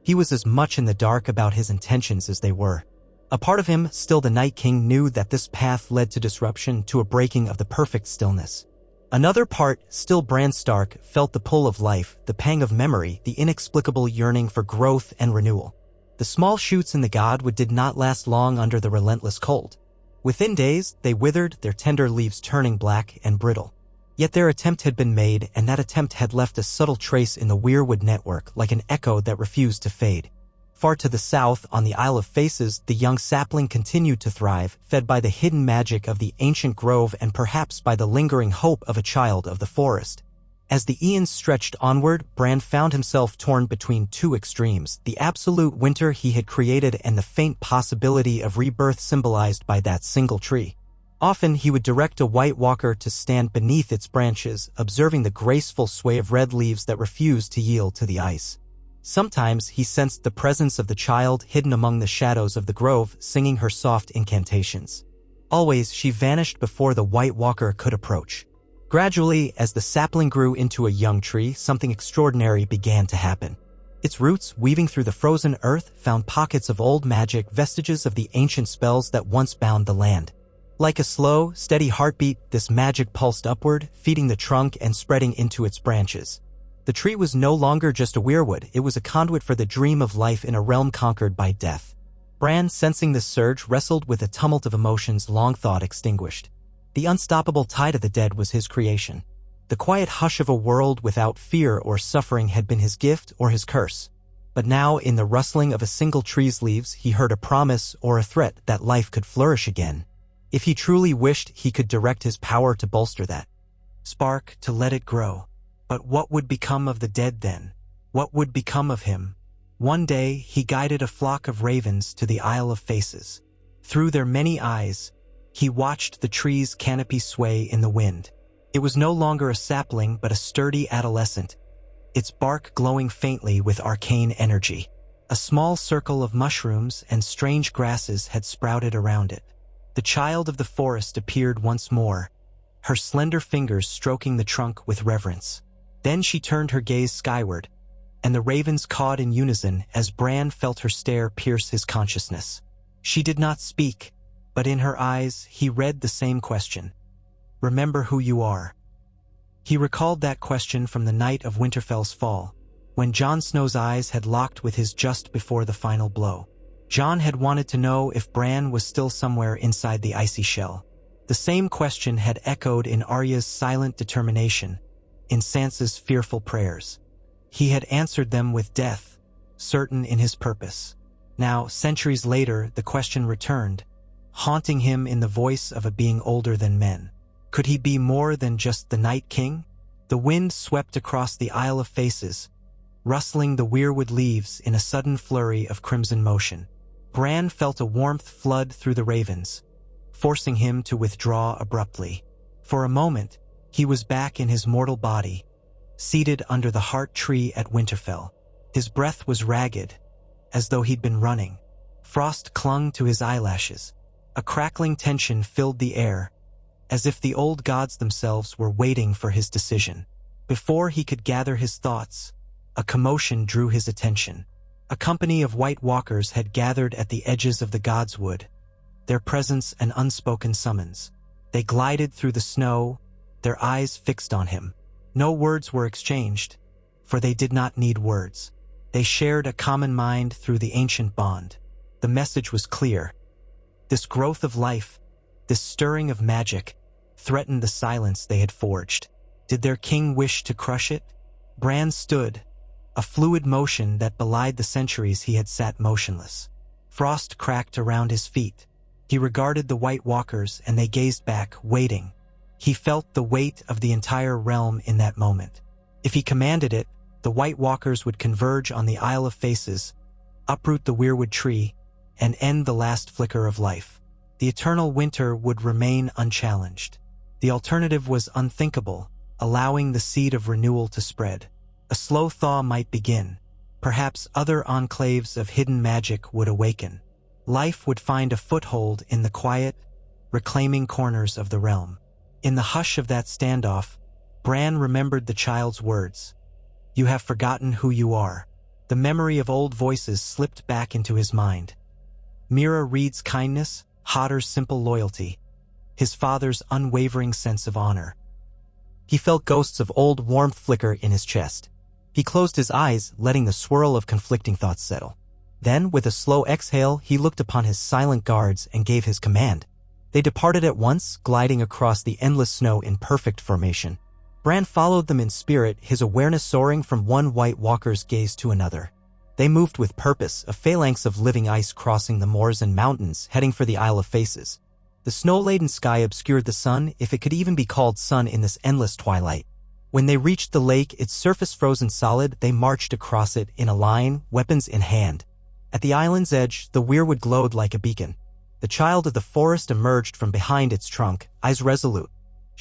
S1: He was as much in the dark about his intentions as they were. A part of him, still the Night King, knew that this path led to disruption, to a breaking of the perfect stillness. Another part, still Bran Stark, felt the pull of life, the pang of memory, the inexplicable yearning for growth and renewal. The small shoots in the godwood did not last long under the relentless cold. Within days, they withered, their tender leaves turning black and brittle. Yet their attempt had been made, and that attempt had left a subtle trace in the weirwood network, like an echo that refused to fade. Far to the south, on the Isle of Faces, the young sapling continued to thrive, fed by the hidden magic of the ancient grove and perhaps by the lingering hope of a child of the forest. As the eons stretched onward, Bran found himself torn between two extremes, the absolute winter he had created and the faint possibility of rebirth symbolized by that single tree. Often he would direct a White Walker to stand beneath its branches, observing the graceful sway of red leaves that refused to yield to the ice. Sometimes he sensed the presence of the child hidden among the shadows of the grove, singing her soft incantations. Always she vanished before the White Walker could approach. Gradually, as the sapling grew into a young tree, something extraordinary began to happen. Its roots, weaving through the frozen earth, found pockets of old magic, vestiges of the ancient spells that once bound the land. Like a slow, steady heartbeat, this magic pulsed upward, feeding the trunk and spreading into its branches. The tree was no longer just a weirwood, it was a conduit for the dream of life in a realm conquered by death. Bran, sensing this surge, wrestled with a tumult of emotions long thought extinguished. The unstoppable tide of the dead was his creation. The quiet hush of a world without fear or suffering had been his gift or his curse. But now, in the rustling of a single tree's leaves, he heard a promise or a threat that life could flourish again. If he truly wished, he could direct his power to bolster that spark, to let it grow. But what would become of the dead then? What would become of him? One day, he guided a flock of ravens to the Isle of Faces. Through their many eyes, he watched the tree's canopy sway in the wind. It was no longer a sapling, but a sturdy adolescent, its bark glowing faintly with arcane energy. A small circle of mushrooms and strange grasses had sprouted around it. The child of the forest appeared once more, her slender fingers stroking the trunk with reverence. Then she turned her gaze skyward, and the ravens cawed in unison as Bran felt her stare pierce his consciousness. She did not speak, but in her eyes he read the same question. Remember who you are. He recalled that question from the night of Winterfell's fall, when Jon Snow's eyes had locked with his just before the final blow. Jon had wanted to know if Bran was still somewhere inside the icy shell. The same question had echoed in Arya's silent determination, in Sansa's fearful prayers. He had answered them with death, certain in his purpose. Now, centuries later, the question returned, haunting him in the voice of a being older than men. Could he be more than just the Night King? The wind swept across the Isle of Faces, rustling the weirwood leaves in a sudden flurry of crimson motion. Bran felt a warmth flood through the ravens, forcing him to withdraw abruptly. For a moment, he was back in his mortal body, seated under the heart tree at Winterfell. His breath was ragged, as though he'd been running. Frost clung to his eyelashes. A crackling tension filled the air, as if the old gods themselves were waiting for his decision. Before he could gather his thoughts, a commotion drew his attention. A company of White Walkers had gathered at the edges of the Godswood, their presence an unspoken summons. They glided through the snow, their eyes fixed on him. No words were exchanged, for they did not need words. They shared a common mind through the ancient bond. The message was clear. This growth of life, this stirring of magic, threatened the silence they had forged. Did their king wish to crush it? Bran stood, a fluid motion that belied the centuries he had sat motionless. Frost cracked around his feet. He regarded the White Walkers, and they gazed back, waiting. He felt the weight of the entire realm in that moment. If he commanded it, the the White Walkers would converge on the Isle of Faces, uproot the weirwood tree, and end the last flicker of life. The eternal winter would remain unchallenged. The alternative was unthinkable, allowing the seed of renewal to spread. A slow thaw might begin. Perhaps other enclaves of hidden magic would awaken. Life would find a foothold in the quiet, reclaiming corners of the realm. In the hush of that standoff, Bran remembered the child's words. "You have forgotten who you are." The memory of old voices slipped back into his mind. Mira Reed's kindness, Hodder's simple loyalty, his father's unwavering sense of honor. He felt ghosts of old warmth flicker in his chest. He closed his eyes, letting the swirl of conflicting thoughts settle. Then, with a slow exhale, he looked upon his silent guards and gave his command. They departed at once, gliding across the endless snow in perfect formation. Bran followed them in spirit, his awareness soaring from one White Walker's gaze to another. They moved with purpose, a phalanx of living ice crossing the moors and mountains, heading for the Isle of Faces. The snow-laden sky obscured the sun, if it could even be called sun in this endless twilight. When they reached the lake, its surface frozen solid, they marched across it in a line, weapons in hand. At the island's edge, the weirwood glowed like a beacon. The child of the forest emerged from behind its trunk, eyes resolute.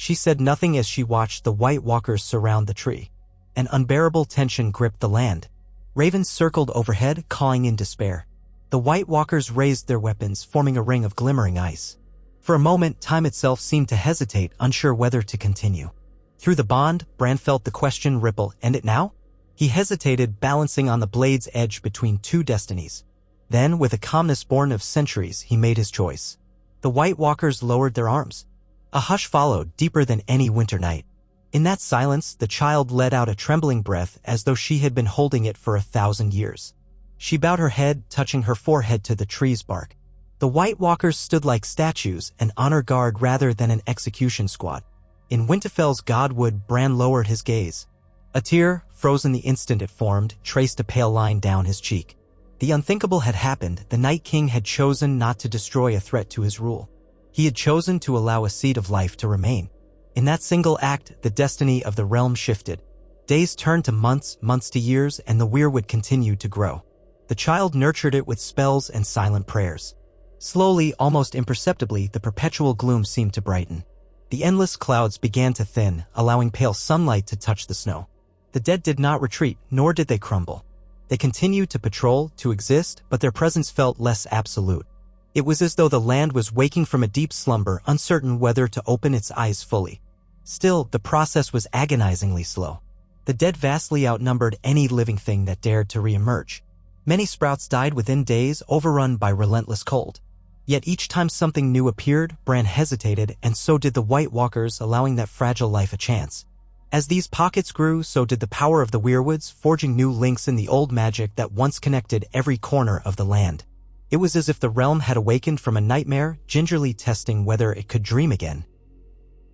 S1: She said nothing as she watched the White Walkers surround the tree. An unbearable tension gripped the land. Ravens circled overhead, cawing in despair. The White Walkers raised their weapons, forming a ring of glimmering ice. For a moment, time itself seemed to hesitate, unsure whether to continue. Through the bond, Bran felt the question ripple, "End it now?" He hesitated, balancing on the blade's edge between two destinies. Then, with a calmness born of centuries, he made his choice. The White Walkers lowered their arms. A hush followed, deeper than any winter night. In that silence, the child let out a trembling breath as though she had been holding it for 1,000 years. She bowed her head, touching her forehead to the tree's bark. The White Walkers stood like statues, an honor guard rather than an execution squad. In Winterfell's Godwood, Bran lowered his gaze. A tear, frozen the instant it formed, traced a pale line down his cheek. The unthinkable had happened. The Night King had chosen not to destroy a threat to his rule. He had chosen to allow a seed of life to remain. In that single act, the destiny of the realm shifted. Days turned to months, months to years, and the weirwood continued to grow. The child nurtured it with spells and silent prayers. Slowly, almost imperceptibly, the perpetual gloom seemed to brighten. The endless clouds began to thin, allowing pale sunlight to touch the snow. The dead did not retreat, nor did they crumble. They continued to patrol, to exist, but their presence felt less absolute. It was as though the land was waking from a deep slumber, uncertain whether to open its eyes fully. Still, the process was agonizingly slow. The dead vastly outnumbered any living thing that dared to reemerge. Many sprouts died within days, overrun by relentless cold. Yet each time something new appeared, Bran hesitated, and so did the White Walkers, allowing that fragile life a chance. As these pockets grew, so did the power of the weirwoods, forging new links in the old magic that once connected every corner of the land. It was as if the realm had awakened from a nightmare, gingerly testing whether it could dream again.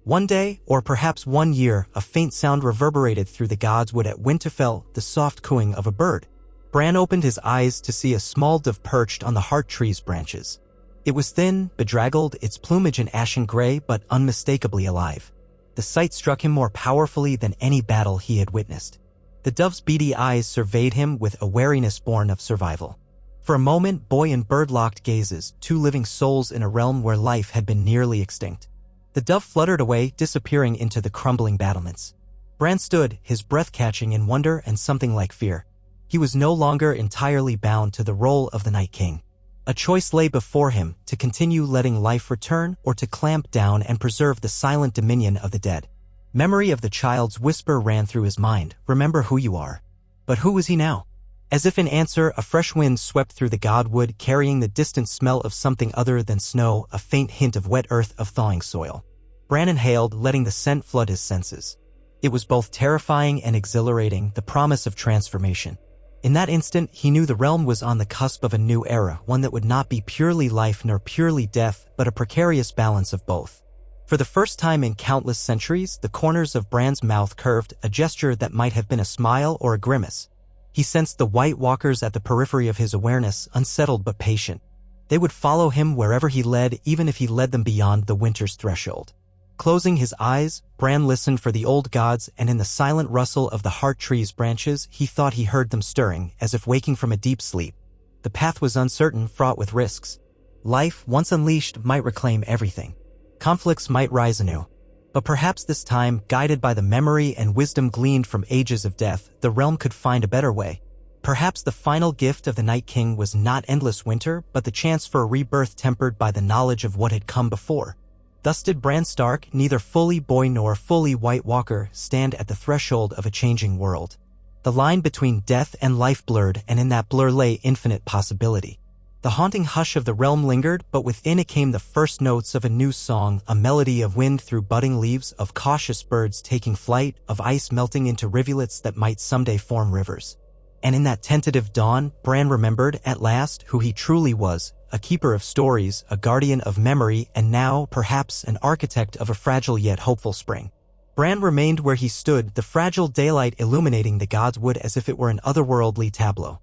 S1: One day, or perhaps one year, a faint sound reverberated through the Godswood at Winterfell, the soft cooing of a bird. Bran opened his eyes to see a small dove perched on the heart tree's branches. It was thin, bedraggled, its plumage an ashen gray, but unmistakably alive. The sight struck him more powerfully than any battle he had witnessed. The dove's beady eyes surveyed him with a wariness born of survival. For a moment, boy and bird locked gazes, two living souls in a realm where life had been nearly extinct. The dove fluttered away, disappearing into the crumbling battlements. Bran stood, his breath catching in wonder and something like fear. He was no longer entirely bound to the role of the Night King. A choice lay before him, to continue letting life return or to clamp down and preserve the silent dominion of the dead. Memory of the child's whisper ran through his mind, "Remember who you are." But who was he now? As if in answer, a fresh wind swept through the Godwood, carrying the distant smell of something other than snow, a faint hint of wet earth, of thawing soil. Bran inhaled, letting the scent flood his senses. It was both terrifying and exhilarating, the promise of transformation. In that instant, he knew the realm was on the cusp of a new era, one that would not be purely life nor purely death, but a precarious balance of both. For the first time in countless centuries, the corners of Bran's mouth curved, a gesture that might have been a smile or a grimace. He sensed the White Walkers at the periphery of his awareness, unsettled but patient. They would follow him wherever he led, even if he led them beyond the winter's threshold. Closing his eyes, Bran listened for the old gods, and in the silent rustle of the heart tree's branches, he thought he heard them stirring, as if waking from a deep sleep. The path was uncertain, fraught with risks. Life, once unleashed, might reclaim everything. Conflicts might rise anew. But perhaps this time, guided by the memory and wisdom gleaned from ages of death, the realm could find a better way. Perhaps the final gift of the Night King was not endless winter, but the chance for a rebirth tempered by the knowledge of what had come before. Thus did Bran Stark, neither fully boy nor fully White Walker, stand at the threshold of a changing world. The line between death and life blurred, and in that blur lay infinite possibility. The haunting hush of the realm lingered, but within it came the first notes of a new song, a melody of wind through budding leaves, of cautious birds taking flight, of ice melting into rivulets that might someday form rivers. And in that tentative dawn, Bran remembered, at last, who he truly was, a keeper of stories, a guardian of memory, and now, perhaps, an architect of a fragile yet hopeful spring. Bran remained where he stood, the fragile daylight illuminating the god's wood as if it were an otherworldly tableau.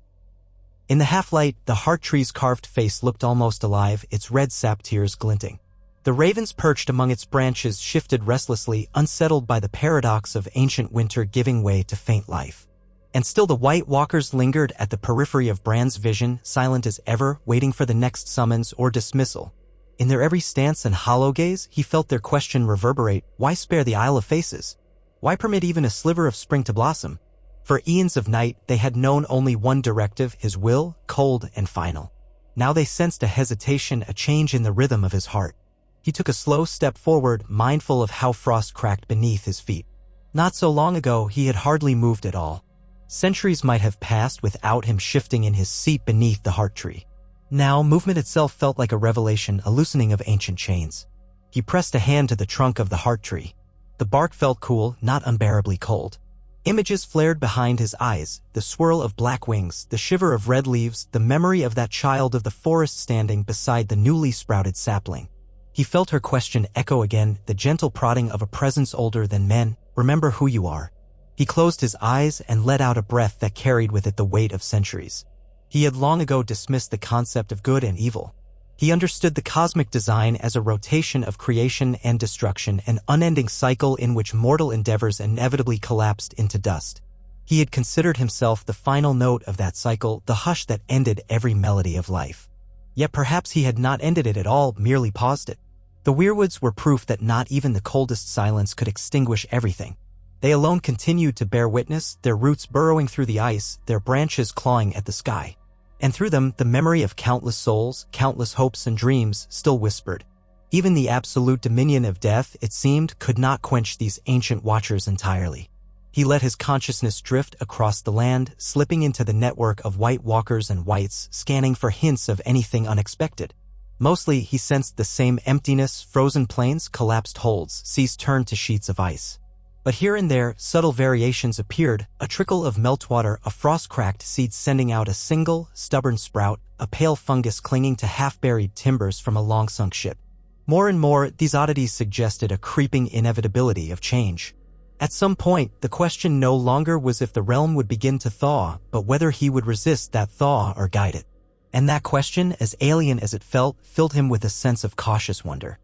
S1: In the half-light, the heart tree's carved face looked almost alive, its red sap tears glinting. The ravens perched among its branches shifted restlessly, unsettled by the paradox of ancient winter giving way to faint life. And still the White Walkers lingered at the periphery of Bran's vision, silent as ever, waiting for the next summons or dismissal. In their every stance and hollow gaze, he felt their question reverberate: why spare the Isle of Faces? Why permit even a sliver of spring to blossom? For eons of night, they had known only one directive, his will, cold and final. Now they sensed a hesitation, a change in the rhythm of his heart. He took a slow step forward, mindful of how frost cracked beneath his feet. Not so long ago, he had hardly moved at all. Centuries might have passed without him shifting in his seat beneath the heart tree. Now, movement itself felt like a revelation, a loosening of ancient chains. He pressed a hand to the trunk of the heart tree. The bark felt cool, not unbearably cold. Images flared behind his eyes, the swirl of black wings, the shiver of red leaves, the memory of that child of the forest standing beside the newly sprouted sapling. He felt her question echo again, the gentle prodding of a presence older than men. Remember who you are. He closed his eyes and let out a breath that carried with it the weight of centuries. He had long ago dismissed the concept of good and evil. He understood the cosmic design as a rotation of creation and destruction, an unending cycle in which mortal endeavors inevitably collapsed into dust. He had considered himself the final note of that cycle, the hush that ended every melody of life. Yet perhaps he had not ended it at all, merely paused it. The weirwoods were proof that not even the coldest silence could extinguish everything. They alone continued to bear witness, their roots burrowing through the ice, their branches clawing at the sky. And through them, the memory of countless souls, countless hopes and dreams still whispered. Even the absolute dominion of death, it seemed, could not quench these ancient watchers entirely. He let his consciousness drift across the land, slipping into the network of White Walkers and Whites, scanning for hints of anything unexpected. Mostly, he sensed the same emptiness, frozen plains, collapsed holds, seas turned to sheets of ice. But here and there, subtle variations appeared, a trickle of meltwater, a frost-cracked seed sending out a single, stubborn sprout, a pale fungus clinging to half-buried timbers from a long-sunk ship. More and more, these oddities suggested a creeping inevitability of change. At some point, the question no longer was if the realm would begin to thaw, but whether he would resist that thaw or guide it. And that question, as alien as it felt, filled him with a sense of cautious wonder.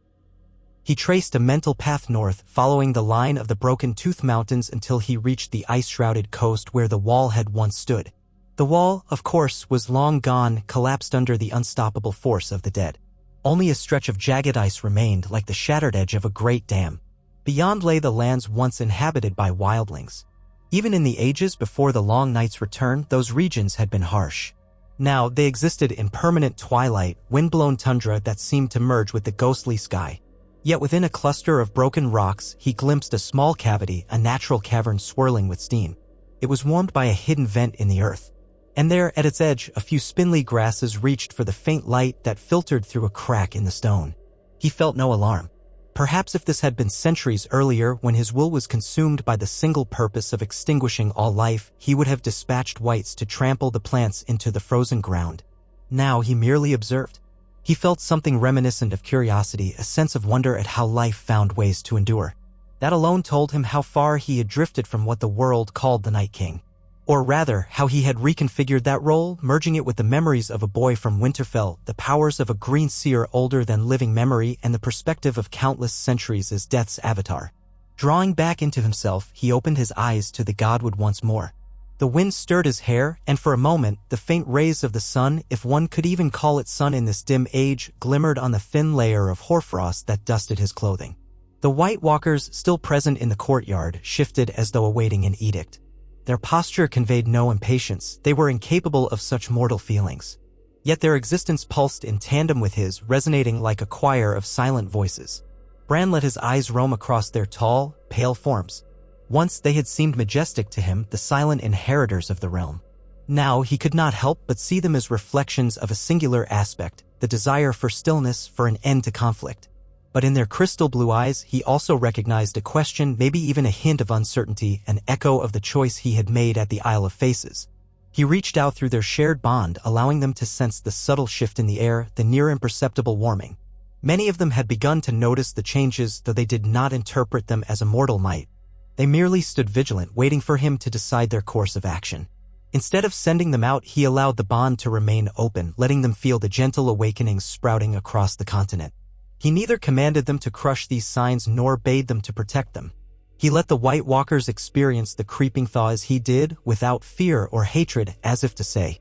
S1: He traced a mental path north, following the line of the Broken Tooth Mountains until he reached the ice-shrouded coast where the wall had once stood. The wall, of course, was long gone, collapsed under the unstoppable force of the dead. Only a stretch of jagged ice remained, like the shattered edge of a great dam. Beyond lay the lands once inhabited by wildlings. Even in the ages before the Long Night's return, those regions had been harsh. Now, they existed in permanent twilight, wind-blown tundra that seemed to merge with the ghostly sky. Yet within a cluster of broken rocks, he glimpsed a small cavity, a natural cavern swirling with steam. It was warmed by a hidden vent in the earth. And there, at its edge, a few spindly grasses reached for the faint light that filtered through a crack in the stone. He felt no alarm. Perhaps if this had been centuries earlier, when his will was consumed by the single purpose of extinguishing all life, he would have dispatched whites to trample the plants into the frozen ground. Now he merely observed. He felt something reminiscent of curiosity, a sense of wonder at how life found ways to endure. That alone told him how far he had drifted from what the world called the Night King. Or rather, how he had reconfigured that role, merging it with the memories of a boy from Winterfell, the powers of a green seer older than living memory, and the perspective of countless centuries as Death's avatar. Drawing back into himself, he opened his eyes to the godwood once more. The wind stirred his hair, and for a moment, the faint rays of the sun, if one could even call it sun in this dim age, glimmered on the thin layer of hoarfrost that dusted his clothing. The White Walkers, still present in the courtyard, shifted as though awaiting an edict. Their posture conveyed no impatience. They were incapable of such mortal feelings. Yet their existence pulsed in tandem with his, resonating like a choir of silent voices. Bran let his eyes roam across their tall, pale forms. Once they had seemed majestic to him, the silent inheritors of the realm. Now he could not help but see them as reflections of a singular aspect, the desire for stillness, for an end to conflict. But in their crystal blue eyes, he also recognized a question, maybe even a hint of uncertainty, an echo of the choice he had made at the Isle of Faces. He reached out through their shared bond, allowing them to sense the subtle shift in the air, the near imperceptible warming. Many of them had begun to notice the changes, though they did not interpret them as a mortal might. They merely stood vigilant, waiting for him to decide their course of action. Instead of sending them out, he allowed the bond to remain open, letting them feel the gentle awakenings sprouting across the continent. He neither commanded them to crush these signs nor bade them to protect them. He let the White Walkers experience the creeping thaw as he did, without fear or hatred, as if to say,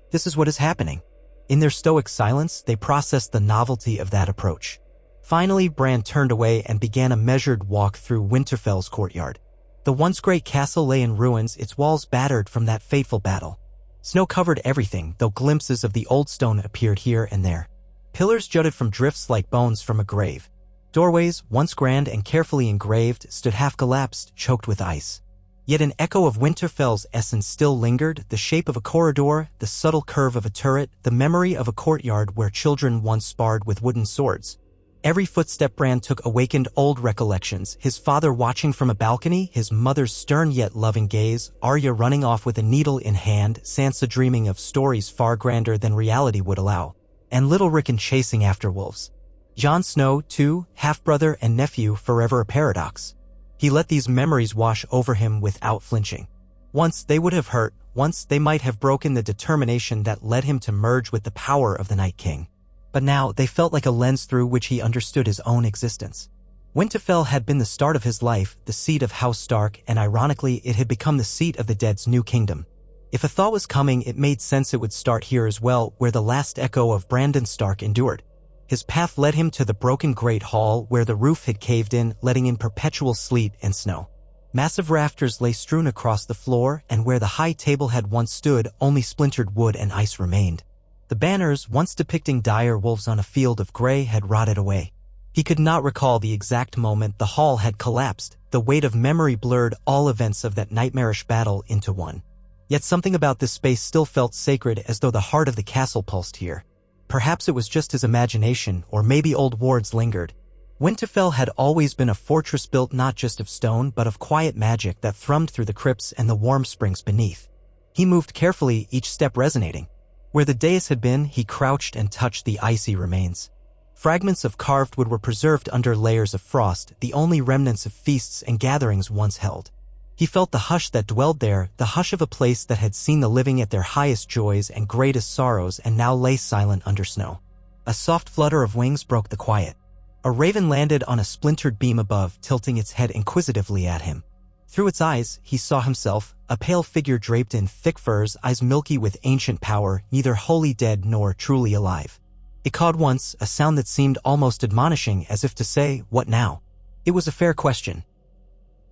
S1: "This is what is happening." In their stoic silence, they processed the novelty of that approach. Finally, Bran turned away and began a measured walk through Winterfell's courtyard. The once great castle lay in ruins, its walls battered from that fateful battle. Snow covered everything, though glimpses of the old stone appeared here and there. Pillars jutted from drifts like bones from a grave. Doorways, once grand and carefully engraved, stood half-collapsed, choked with ice. Yet an echo of Winterfell's essence still lingered, the shape of a corridor, the subtle curve of a turret, the memory of a courtyard where children once sparred with wooden swords. Every footstep Bran took awakened old recollections, his father watching from a balcony, his mother's stern yet loving gaze, Arya running off with a needle in hand, Sansa dreaming of stories far grander than reality would allow, and little Rickon chasing after wolves. Jon Snow, too, half-brother and nephew, forever a paradox. He let these memories wash over him without flinching. Once they would have hurt, once they might have broken the determination that led him to merge with the power of the Night King. But now they felt like a lens through which he understood his own existence. Winterfell had been the start of his life, the seat of House Stark, and ironically it had become the seat of the dead's new kingdom. If a thaw was coming, it made sense it would start here as well, where the last echo of Brandon Stark endured. His path led him to the broken Great Hall, where the roof had caved in, letting in perpetual sleet and snow. Massive rafters lay strewn across the floor, and where the high table had once stood, only splintered wood and ice remained. The banners, once depicting dire wolves on a field of gray, had rotted away. He could not recall the exact moment the hall had collapsed. The weight of memory blurred all events of that nightmarish battle into one. Yet something about this space still felt sacred, as though the heart of the castle pulsed here. Perhaps it was just his imagination, or maybe old wards lingered. Winterfell had always been a fortress built not just of stone but of quiet magic that thrummed through the crypts and the warm springs beneath. He moved carefully, each step resonating. Where the dais had been, he crouched and touched the icy remains. Fragments of carved wood were preserved under layers of frost, the only remnants of feasts and gatherings once held. He felt the hush that dwelled there, the hush of a place that had seen the living at their highest joys and greatest sorrows and now lay silent under snow. A soft flutter of wings broke the quiet. A raven landed on a splintered beam above, tilting its head inquisitively at him. Through its eyes, he saw himself, a pale figure draped in thick furs, eyes milky with ancient power, neither wholly dead nor truly alive. It cawed once, a sound that seemed almost admonishing, as if to say, "What now?" It was a fair question.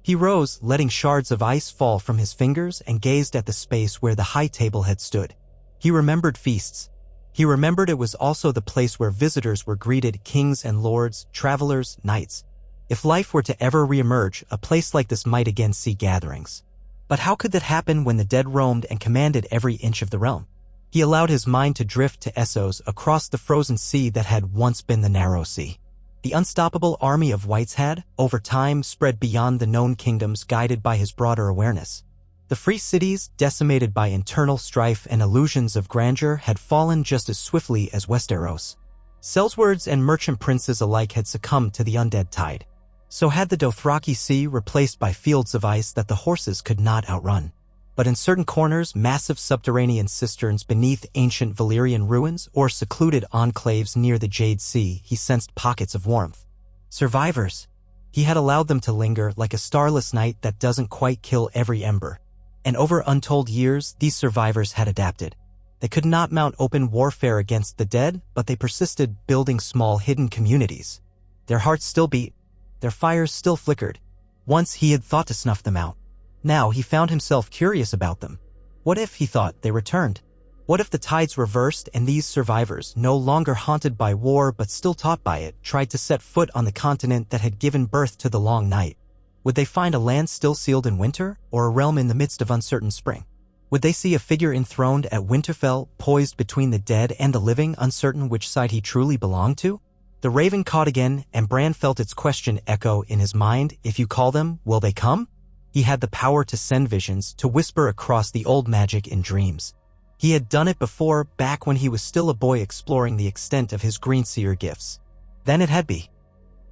S1: He rose, letting shards of ice fall from his fingers, and gazed at the space where the high table had stood. He remembered feasts. He remembered it was also the place where visitors were greeted, kings and lords, travelers, knights. If life were to ever re-emerge, a place like this might again see gatherings. But how could that happen when the dead roamed and commanded every inch of the realm? He allowed his mind to drift to Essos, across the frozen sea that had once been the Narrow Sea. The unstoppable army of whites had, over time, spread beyond the known kingdoms, guided by his broader awareness. The free cities, decimated by internal strife and illusions of grandeur, had fallen just as swiftly as Westeros. Sellswords and merchant princes alike had succumbed to the undead tide. So had the Dothraki Sea, replaced by fields of ice that the horses could not outrun. But in certain corners, massive subterranean cisterns beneath ancient Valyrian ruins or secluded enclaves near the Jade Sea, he sensed pockets of warmth. Survivors. He had allowed them to linger like a starless night that doesn't quite kill every ember. And over untold years, these survivors had adapted. They could not mount open warfare against the dead, but they persisted, building small hidden communities. Their hearts still beat. Their fires still flickered. Once he had thought to snuff them out. Now he found himself curious about them. What if, he thought, they returned? What if the tides reversed and these survivors, no longer haunted by war but still taught by it, tried to set foot on the continent that had given birth to the long night? Would they find a land still sealed in winter, or a realm in the midst of uncertain spring? Would they see a figure enthroned at Winterfell, poised between the dead and the living, uncertain which side he truly belonged to? The raven cawed again, and Bran felt its question echo in his mind. If you call them, will they come? He had the power to send visions, to whisper across the old magic in dreams. He had done it before, back when he was still a boy exploring the extent of his greenseer gifts. Then it had be.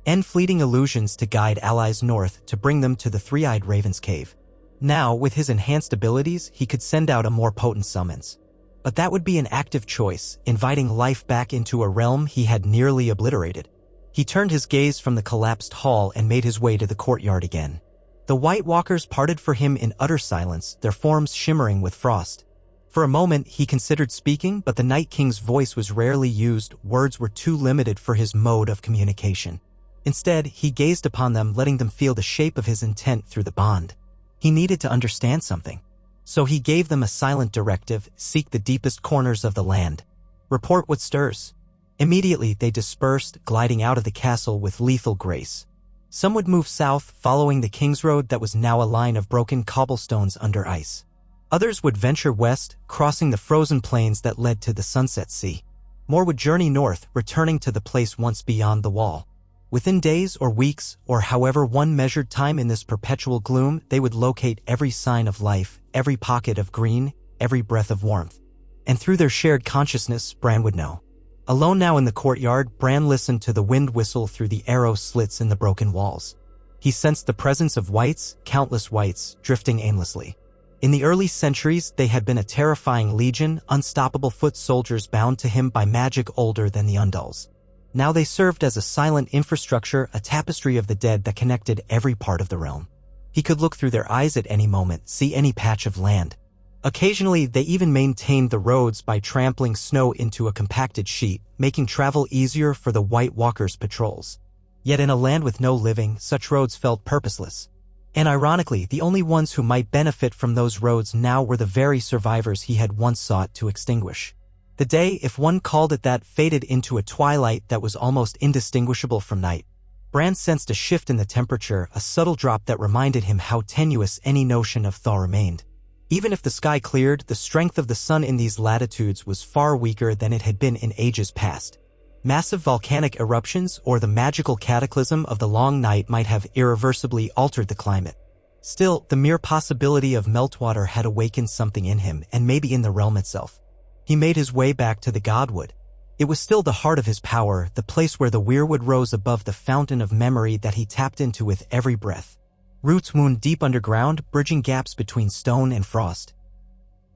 S1: And fleeting illusions to guide allies north to bring them to the three-eyed raven's cave. Now, with his enhanced abilities, he could send out a more potent summons. But that would be an active choice, inviting life back into a realm he had nearly obliterated. He turned his gaze from the collapsed hall and made his way to the courtyard again. The White Walkers parted for him in utter silence, their forms shimmering with frost. For a moment, he considered speaking, but the Night King's voice was rarely used. Words were too limited for his mode of communication. Instead, he gazed upon them, letting them feel the shape of his intent through the bond. He needed to understand something. So he gave them a silent directive: seek the deepest corners of the land. Report what stirs. Immediately, they dispersed, gliding out of the castle with lethal grace. Some would move south, following the King's Road that was now a line of broken cobblestones under ice. Others would venture west, crossing the frozen plains that led to the Sunset Sea. More would journey north, returning to the place once beyond the wall. Within days or weeks, or however one measured time in this perpetual gloom, they would locate every sign of life, every pocket of green, every breath of warmth. And through their shared consciousness, Bran would know. Alone now in the courtyard, Bran listened to the wind whistle through the arrow slits in the broken walls. He sensed the presence of wights, countless wights, drifting aimlessly. In the early centuries, they had been a terrifying legion, unstoppable foot soldiers bound to him by magic older than the Undals. Now they served as a silent infrastructure, a tapestry of the dead that connected every part of the realm. He could look through their eyes at any moment, see any patch of land. Occasionally, they even maintained the roads by trampling snow into a compacted sheet, making travel easier for the White Walkers' patrols. Yet in a land with no living, such roads felt purposeless. And ironically, the only ones who might benefit from those roads now were the very survivors he had once sought to extinguish. The day, if one called it that, faded into a twilight that was almost indistinguishable from night. Bran sensed a shift in the temperature, a subtle drop that reminded him how tenuous any notion of thaw remained. Even if the sky cleared, the strength of the sun in these latitudes was far weaker than it had been in ages past. Massive volcanic eruptions or the magical cataclysm of the long night might have irreversibly altered the climate. Still, the mere possibility of meltwater had awakened something in him, and maybe in the realm itself. He made his way back to the Godwood. It was still the heart of his power, the place where the weirwood rose above the fountain of memory that he tapped into with every breath. Roots wound deep underground, bridging gaps between stone and frost.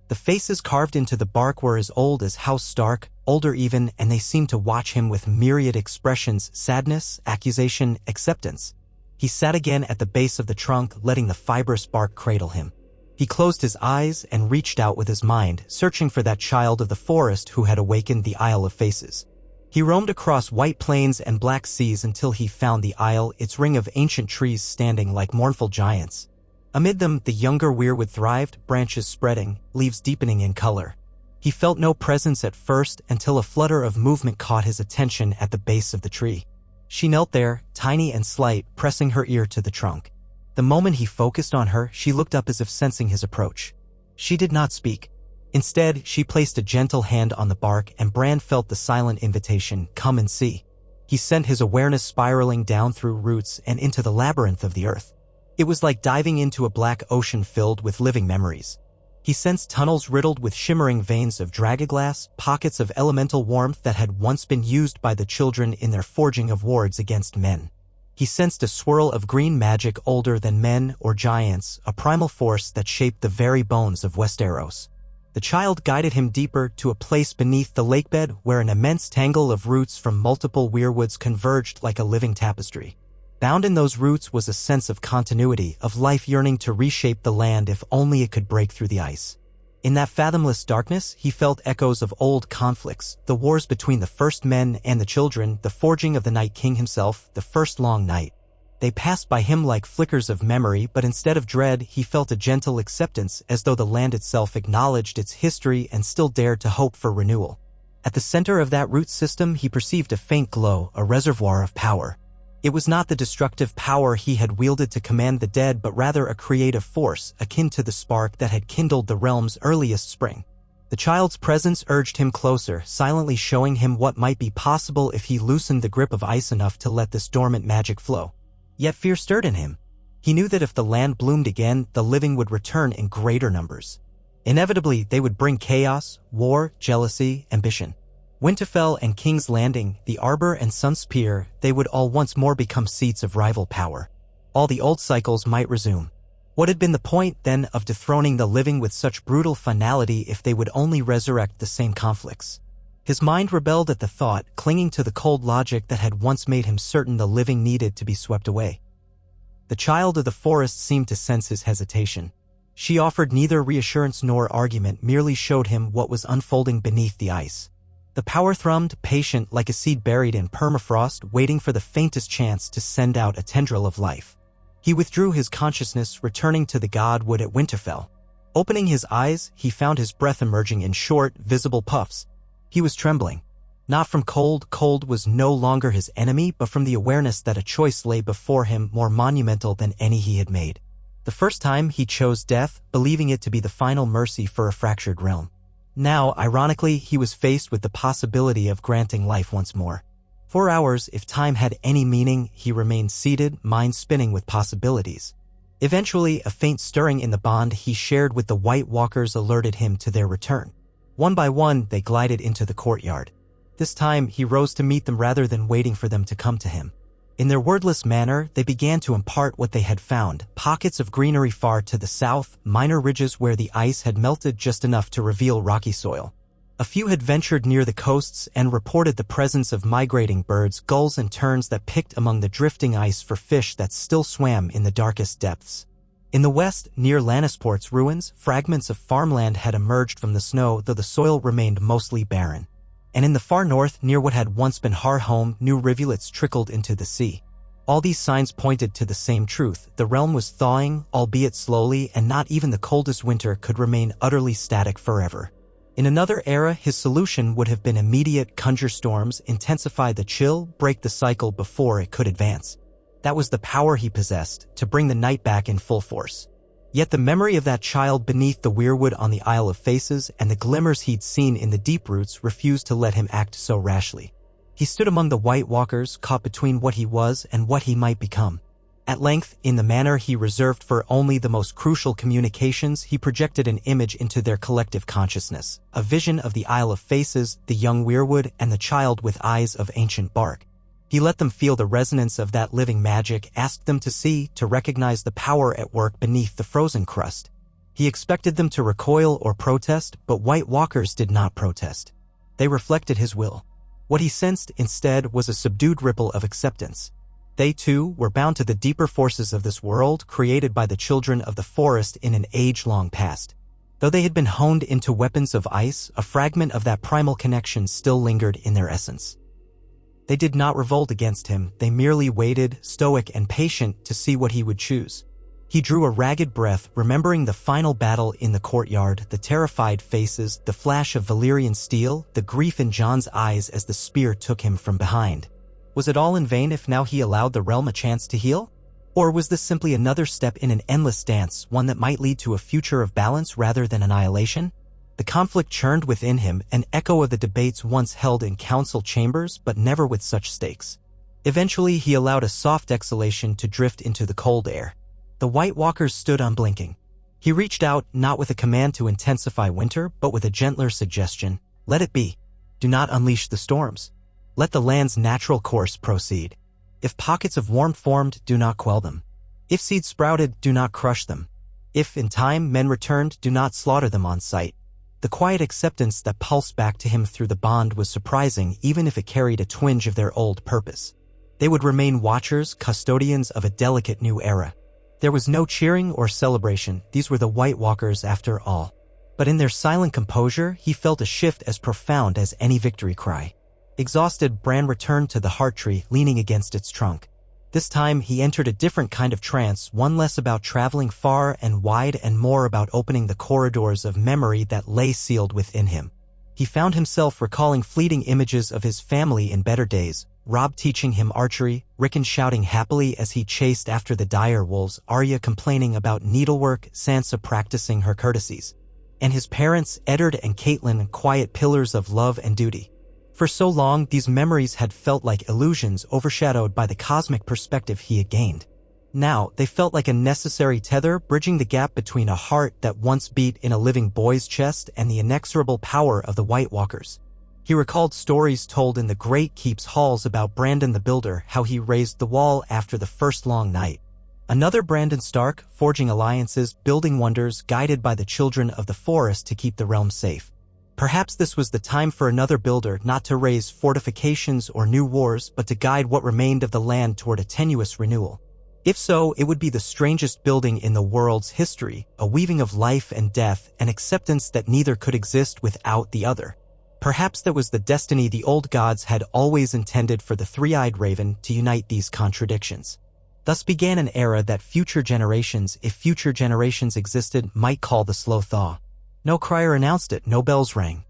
S1: The faces carved into the bark were as old as House Stark, older even, and they seemed to watch him with myriad expressions: sadness, accusation, acceptance. He sat again at the base of the trunk, letting the fibrous bark cradle him. He closed his eyes and reached out with his mind, searching for that child of the forest who had awakened the Isle of Faces. He roamed across white plains and black seas until he found the isle, its ring of ancient trees standing like mournful giants. Amid them, the younger weirwood thrived, branches spreading, leaves deepening in color. He felt no presence at first until a flutter of movement caught his attention at the base of the tree. She knelt there, tiny and slight, pressing her ear to the trunk. The moment he focused on her, she looked up as if sensing his approach. She did not speak. Instead, she placed a gentle hand on the bark, and Bran felt the silent invitation, "Come and see." He sent his awareness spiraling down through roots and into the labyrinth of the earth. It was like diving into a black ocean filled with living memories. He sensed tunnels riddled with shimmering veins of dragoglass, pockets of elemental warmth that had once been used by the children in their forging of wards against men. He sensed a swirl of green magic older than men or giants, a primal force that shaped the very bones of Westeros. The child guided him deeper to a place beneath the lakebed where an immense tangle of roots from multiple weirwoods converged like a living tapestry. Bound in those roots was a sense of continuity, of life yearning to reshape the land if only it could break through the ice. In that fathomless darkness, he felt echoes of old conflicts, the wars between the first men and the children, the forging of the Night King himself, the first long night. They passed by him like flickers of memory, but instead of dread, he felt a gentle acceptance, as though the land itself acknowledged its history and still dared to hope for renewal. At the center of that root system, he perceived a faint glow, a reservoir of power. It was not the destructive power he had wielded to command the dead, but rather a creative force, akin to the spark that had kindled the realm's earliest spring. The child's presence urged him closer, silently showing him what might be possible if he loosened the grip of ice enough to let this dormant magic flow. Yet fear stirred in him. He knew that if the land bloomed again, the living would return in greater numbers. Inevitably, they would bring chaos, war, jealousy, ambition. Winterfell and King's Landing, the Arbor and Sunspear, they would all once more become seats of rival power. All the old cycles might resume. What had been the point, then, of dethroning the living with such brutal finality if they would only resurrect the same conflicts? His mind rebelled at the thought, clinging to the cold logic that had once made him certain the living needed to be swept away. The child of the forest seemed to sense his hesitation. She offered neither reassurance nor argument, merely showed him what was unfolding beneath the ice. The power thrummed, patient like a seed buried in permafrost, waiting for the faintest chance to send out a tendril of life. He withdrew his consciousness, returning to the Godwood at Winterfell. Opening his eyes, he found his breath emerging in short, visible puffs. He was trembling. Not from cold. Cold was no longer his enemy, but from the awareness that a choice lay before him more monumental than any he had made. The first time he chose death, believing it to be the final mercy for a fractured realm. Now, ironically, he was faced with the possibility of granting life once more. 4 hours, if time had any meaning, he remained seated, mind spinning with possibilities. Eventually, a faint stirring in the bond he shared with the White Walkers alerted him to their return. One by one, they glided into the courtyard. This time, he rose to meet them rather than waiting for them to come to him. In their wordless manner, they began to impart what they had found, pockets of greenery far to the south, minor ridges where the ice had melted just enough to reveal rocky soil. A few had ventured near the coasts and reported the presence of migrating birds, gulls and terns that picked among the drifting ice for fish that still swam in the darkest depths. In the west, near Lannisport's ruins, fragments of farmland had emerged from the snow, though the soil remained mostly barren. And in the far north, near what had once been Har home, new rivulets trickled into the sea. All these signs pointed to the same truth. The realm was thawing, albeit slowly, and not even the coldest winter could remain utterly static forever. In another era, his solution would have been immediate: conjure storms, intensify the chill, break the cycle before it could advance. That was the power he possessed, to bring the night back in full force. Yet the memory of that child beneath the weirwood on the Isle of Faces and the glimmers he'd seen in the deep roots refused to let him act so rashly. He stood among the White Walkers, caught between what he was and what he might become. At length, in the manner he reserved for only the most crucial communications, he projected an image into their collective consciousness, a vision of the Isle of Faces, the young weirwood, and the child with eyes of ancient bark. He let them feel the resonance of that living magic, asked them to see, to recognize the power at work beneath the frozen crust. He expected them to recoil or protest, but White Walkers did not protest. They reflected his will. What he sensed, instead, was a subdued ripple of acceptance. They, too, were bound to the deeper forces of this world, created by the children of the forest in an age-long past. Though they had been honed into weapons of ice, a fragment of that primal connection still lingered in their essence. They did not revolt against him, they merely waited, stoic and patient, to see what he would choose. He drew a ragged breath, remembering the final battle in the courtyard, the terrified faces, the flash of Valyrian steel, the grief in Jon's eyes as the spear took him from behind. Was it all in vain if now he allowed the realm a chance to heal? Or was this simply another step in an endless dance, one that might lead to a future of balance rather than annihilation? The conflict churned within him, an echo of the debates once held in council chambers, but never with such stakes. Eventually, he allowed a soft exhalation to drift into the cold air. The White Walkers stood unblinking. He reached out, not with a command to intensify winter, but with a gentler suggestion. Let it be. Do not unleash the storms. Let the land's natural course proceed. If pockets of warmth formed, do not quell them. If seeds sprouted, do not crush them. If, in time, men returned, do not slaughter them on sight. The quiet acceptance that pulsed back to him through the bond was surprising, even if it carried a twinge of their old purpose. They would remain watchers, custodians of a delicate new era. There was no cheering or celebration. These were the White Walkers after all. But in their silent composure, he felt a shift as profound as any victory cry. Exhausted, Bran returned to the heart tree, leaning against its trunk. This time, he entered a different kind of trance, one less about traveling far and wide and more about opening the corridors of memory that lay sealed within him. He found himself recalling fleeting images of his family in better days, Robb teaching him archery, Rickon shouting happily as he chased after the dire wolves, Arya complaining about needlework, Sansa practicing her courtesies, and his parents, Eddard and Catelyn, quiet pillars of love and duty. For so long, these memories had felt like illusions overshadowed by the cosmic perspective he had gained. Now, they felt like a necessary tether, bridging the gap between a heart that once beat in a living boy's chest and the inexorable power of the White Walkers. He recalled stories told in the Great Keep's halls about Brandon the Builder, how he raised the wall after the first long night. Another Brandon Stark, forging alliances, building wonders, guided by the children of the forest to keep the realm safe. Perhaps this was the time for another builder, not to raise fortifications or new wars, but to guide what remained of the land toward a tenuous renewal. If so, it would be the strangest building in the world's history, a weaving of life and death, an acceptance that neither could exist without the other. Perhaps that was the destiny the old gods had always intended for the three-eyed raven, to unite these contradictions. Thus began an era that future generations, if future generations existed, might call the slow thaw. No crier announced it, no bells rang.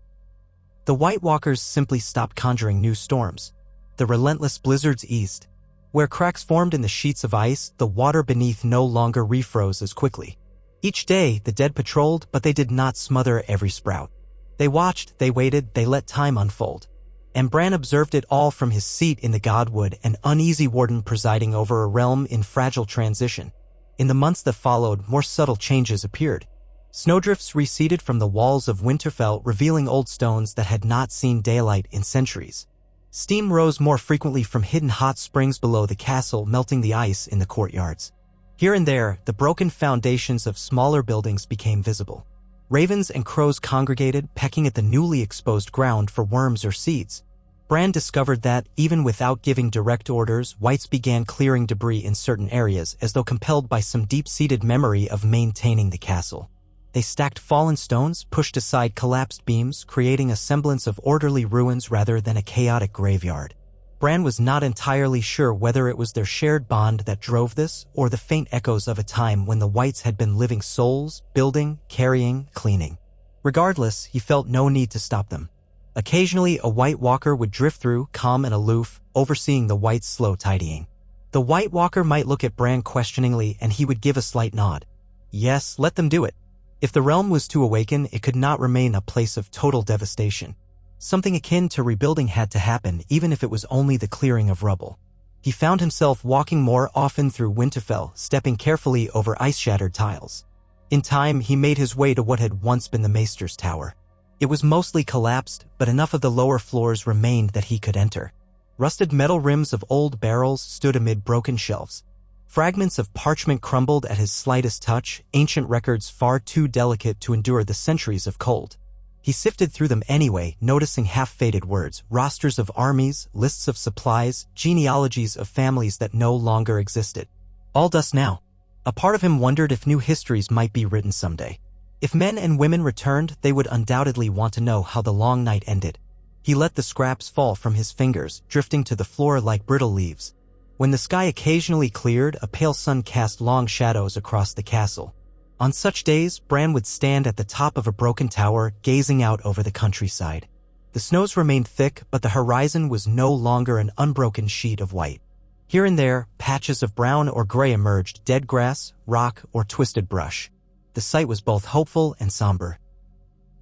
S1: The White Walkers simply stopped conjuring new storms. The relentless blizzards eased. Where cracks formed in the sheets of ice, the water beneath no longer refroze as quickly. Each day, the dead patrolled, but they did not smother every sprout. They watched, they waited, they let time unfold. And Bran observed it all from his seat in the Godwood, an uneasy warden presiding over a realm in fragile transition. In the months that followed, more subtle changes appeared. Snowdrifts receded from the walls of Winterfell, revealing old stones that had not seen daylight in centuries. Steam rose more frequently from hidden hot springs below the castle, melting the ice in the courtyards. Here and there, the broken foundations of smaller buildings became visible. Ravens and crows congregated, pecking at the newly exposed ground for worms or seeds. Bran discovered that, even without giving direct orders, whites began clearing debris in certain areas, as though compelled by some deep-seated memory of maintaining the castle. They stacked fallen stones, pushed aside collapsed beams, creating a semblance of orderly ruins rather than a chaotic graveyard. Bran was not entirely sure whether it was their shared bond that drove this, or the faint echoes of a time when the whites had been living souls, building, carrying, cleaning. Regardless, he felt no need to stop them. Occasionally, a White Walker would drift through, calm and aloof, overseeing the whites' slow tidying. The White Walker might look at Bran questioningly, and he would give a slight nod. Yes, let them do it. If the realm was to awaken, it could not remain a place of total devastation. Something akin to rebuilding had to happen, even if it was only the clearing of rubble. He found himself walking more often through Winterfell, stepping carefully over ice-shattered tiles. In time, he made his way to what had once been the Maester's Tower. It was mostly collapsed, but enough of the lower floors remained that he could enter. Rusted metal rims of old barrels stood amid broken shelves. Fragments of parchment crumbled at his slightest touch, ancient records far too delicate to endure the centuries of cold. He sifted through them anyway, noticing half-faded words, rosters of armies, lists of supplies, genealogies of families that no longer existed. All dust now. A part of him wondered if new histories might be written someday. If men and women returned, they would undoubtedly want to know how the long night ended. He let the scraps fall from his fingers, drifting to the floor like brittle leaves. When the sky occasionally cleared, a pale sun cast long shadows across the castle. On such days, Bran would stand at the top of a broken tower, gazing out over the countryside. The snows remained thick, but the horizon was no longer an unbroken sheet of white. Here and there, patches of brown or gray emerged, dead grass, rock, or twisted brush. The sight was both hopeful and somber.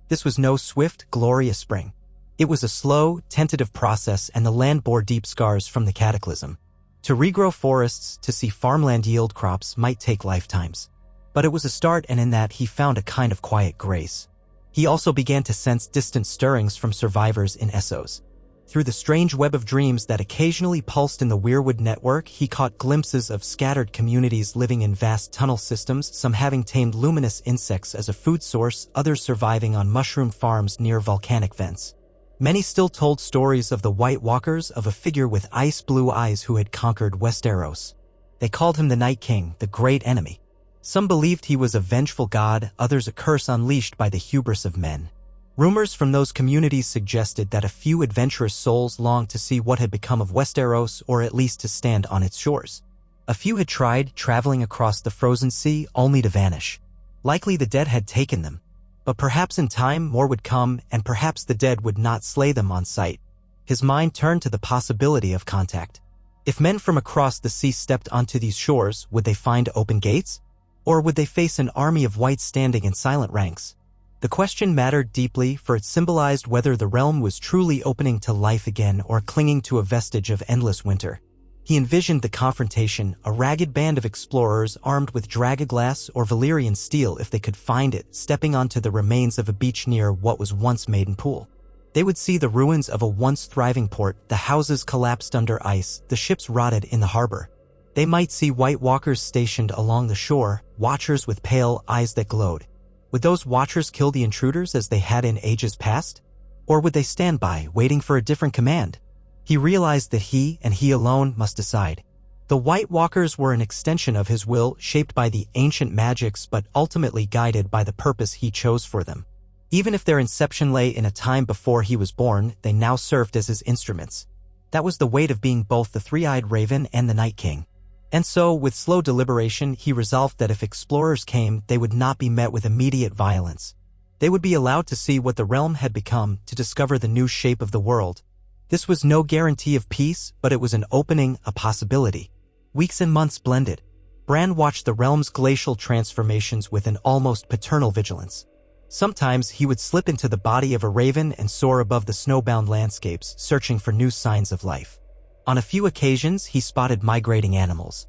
S1: This was no swift, glorious spring. It was a slow, tentative process, and the land bore deep scars from the cataclysm. To regrow forests, to see farmland yield crops, might take lifetimes. But it was a start, and in that he found a kind of quiet grace. He also began to sense distant stirrings from survivors in Essos. Through the strange web of dreams that occasionally pulsed in the Weirwood network, he caught glimpses of scattered communities living in vast tunnel systems, some having tamed luminous insects as a food source, others surviving on mushroom farms near volcanic vents. Many still told stories of the White Walkers, of a figure with ice-blue eyes who had conquered Westeros. They called him the Night King, the great enemy. Some believed he was a vengeful god, others a curse unleashed by the hubris of men. Rumors from those communities suggested that a few adventurous souls longed to see what had become of Westeros, or at least to stand on its shores. A few had tried traveling across the frozen sea only to vanish. Likely the dead had taken them. But perhaps in time more would come, and perhaps the dead would not slay them on sight. His mind turned to the possibility of contact. If men from across the sea stepped onto these shores, would they find open gates? Or would they face an army of whites standing in silent ranks? The question mattered deeply, for it symbolized whether the realm was truly opening to life again or clinging to a vestige of endless winter. He envisioned the confrontation, a ragged band of explorers armed with dragoglass or Valyrian steel if they could find it, stepping onto the remains of a beach near what was once Maiden Pool. They would see the ruins of a once thriving port, the houses collapsed under ice, the ships rotted in the harbor. They might see White Walkers stationed along the shore, watchers with pale eyes that glowed. Would those watchers kill the intruders as they had in ages past? Or would they stand by, waiting for a different command? He realized that he, and he alone, must decide. The White Walkers were an extension of his will, shaped by the ancient magics but ultimately guided by the purpose he chose for them. Even if their inception lay in a time before he was born, they now served as his instruments. That was the weight of being both the Three-Eyed Raven and the Night King. And so, with slow deliberation, he resolved that if explorers came, they would not be met with immediate violence. They would be allowed to see what the realm had become, to discover the new shape of the world. This was no guarantee of peace, but it was an opening, a possibility. Weeks and months blended. Bran watched the realm's glacial transformations with an almost paternal vigilance. Sometimes he would slip into the body of a raven and soar above the snowbound landscapes, searching for new signs of life. On a few occasions, he spotted migrating animals.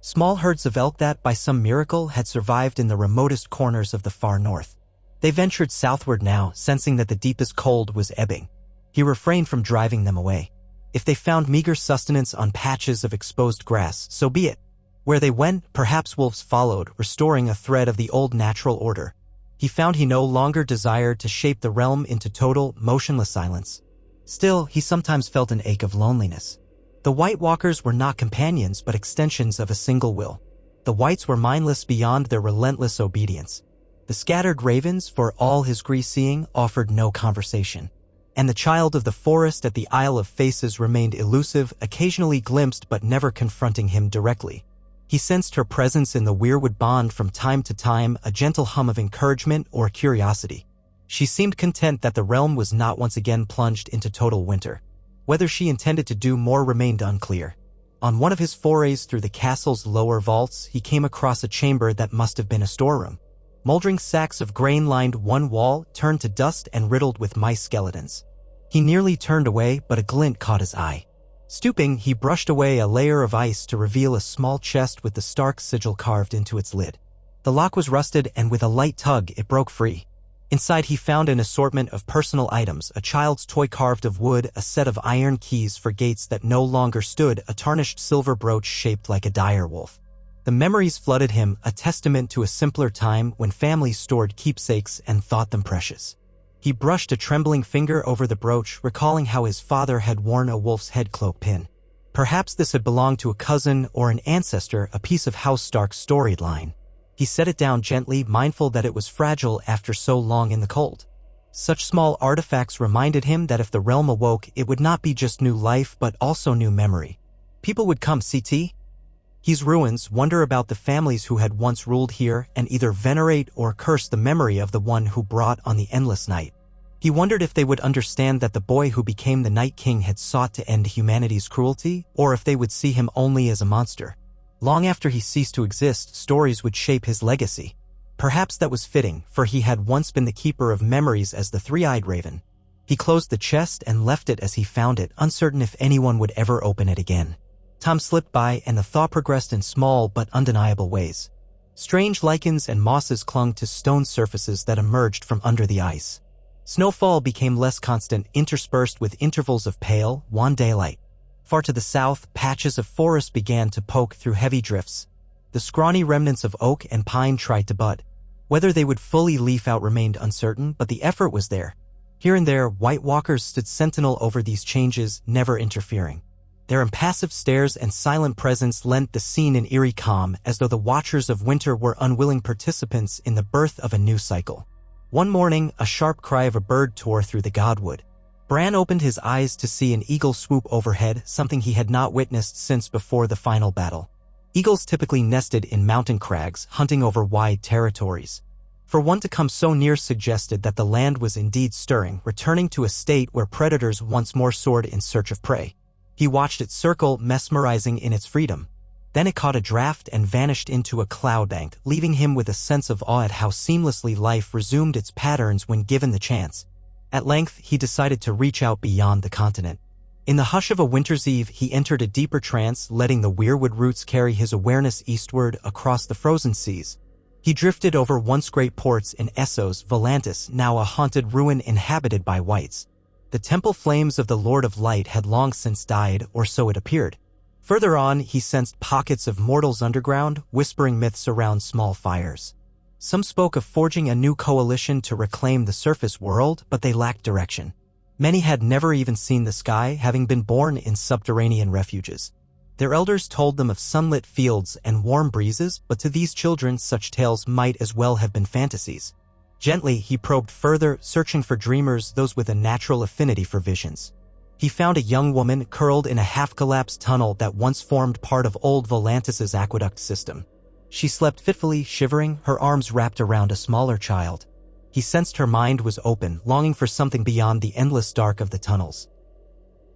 S1: Small herds of elk that, by some miracle, had survived in the remotest corners of the far north. They ventured southward now, sensing that the deepest cold was ebbing. He refrained from driving them away. If they found meager sustenance on patches of exposed grass, so be it. Where they went, perhaps wolves followed, restoring a thread of the old natural order. He found he no longer desired to shape the realm into total, motionless silence. Still, he sometimes felt an ache of loneliness. The White Walkers were not companions but extensions of a single will. The Whites were mindless beyond their relentless obedience. The scattered ravens, for all his grease-seeing, offered no conversation. And the child of the forest at the Isle of Faces remained elusive, occasionally glimpsed but never confronting him directly. He sensed her presence in the Weirwood bond from time to time, a gentle hum of encouragement or curiosity. She seemed content that the realm was not once again plunged into total winter. Whether she intended to do more remained unclear. On one of his forays through the castle's lower vaults, he came across a chamber that must have been a storeroom. Moldering sacks of grain lined one wall, turned to dust and riddled with mice skeletons. He nearly turned away, but a glint caught his eye. Stooping, he brushed away a layer of ice to reveal a small chest with the Stark sigil carved into its lid. The lock was rusted, and with a light tug, it broke free. Inside he found an assortment of personal items, a child's toy carved of wood, a set of iron keys for gates that no longer stood, a tarnished silver brooch shaped like a dire wolf. The memories flooded him, a testament to a simpler time when families stored keepsakes and thought them precious. He brushed a trembling finger over the brooch, recalling how his father had worn a wolf's head cloak pin. Perhaps this had belonged to a cousin or an ancestor, a piece of House Stark's storied line. He set it down gently, mindful that it was fragile after so long in the cold. Such small artifacts reminded him that if the realm awoke, it would not be just new life but also new memory. People would come CT. His ruins wonder about the families who had once ruled here and either venerate or curse the memory of the one who brought on the endless night. He wondered if they would understand that the boy who became the Night King had sought to end humanity's cruelty, or if they would see him only as a monster. Long after he ceased to exist, stories would shape his legacy. Perhaps that was fitting, for he had once been the keeper of memories as the Three-Eyed Raven. He closed the chest and left it as he found it, uncertain if anyone would ever open it again. Time slipped by, and the thaw progressed in small but undeniable ways. Strange lichens and mosses clung to stone surfaces that emerged from under the ice. Snowfall became less constant, interspersed with intervals of pale, wan daylight. Far to the south, patches of forest began to poke through heavy drifts. The scrawny remnants of oak and pine tried to bud. Whether they would fully leaf out remained uncertain, but the effort was there. Here and there, White Walkers stood sentinel over these changes, never interfering. Their impassive stares and silent presence lent the scene an eerie calm, as though the Watchers of Winter were unwilling participants in the birth of a new cycle. One morning, a sharp cry of a bird tore through the godwood. Bran opened his eyes to see an eagle swoop overhead, something he had not witnessed since before the final battle. Eagles typically nested in mountain crags, hunting over wide territories. For one to come so near suggested that the land was indeed stirring, returning to a state where predators once more soared in search of prey. He watched it circle, mesmerizing in its freedom. Then it caught a draft and vanished into a cloud bank, leaving him with a sense of awe at how seamlessly life resumed its patterns when given the chance. At length, he decided to reach out beyond the continent. In the hush of a winter's eve, he entered a deeper trance, letting the weirwood roots carry his awareness eastward across the frozen seas. He drifted over once great ports in Essos, Volantis, now a haunted ruin inhabited by whites. The temple flames of the Lord of Light had long since died, or so it appeared. Further on, he sensed pockets of mortals underground, whispering myths around small fires. Some spoke of forging a new coalition to reclaim the surface world, but they lacked direction. Many had never even seen the sky, having been born in subterranean refuges. Their elders told them of sunlit fields and warm breezes, but to these children such tales might as well have been fantasies. Gently, he probed further, searching for dreamers, those with a natural affinity for visions. He found a young woman curled in a half-collapsed tunnel that once formed part of old Volantis's aqueduct system. She slept fitfully, shivering, her arms wrapped around a smaller child. He sensed her mind was open, longing for something beyond the endless dark of the tunnels.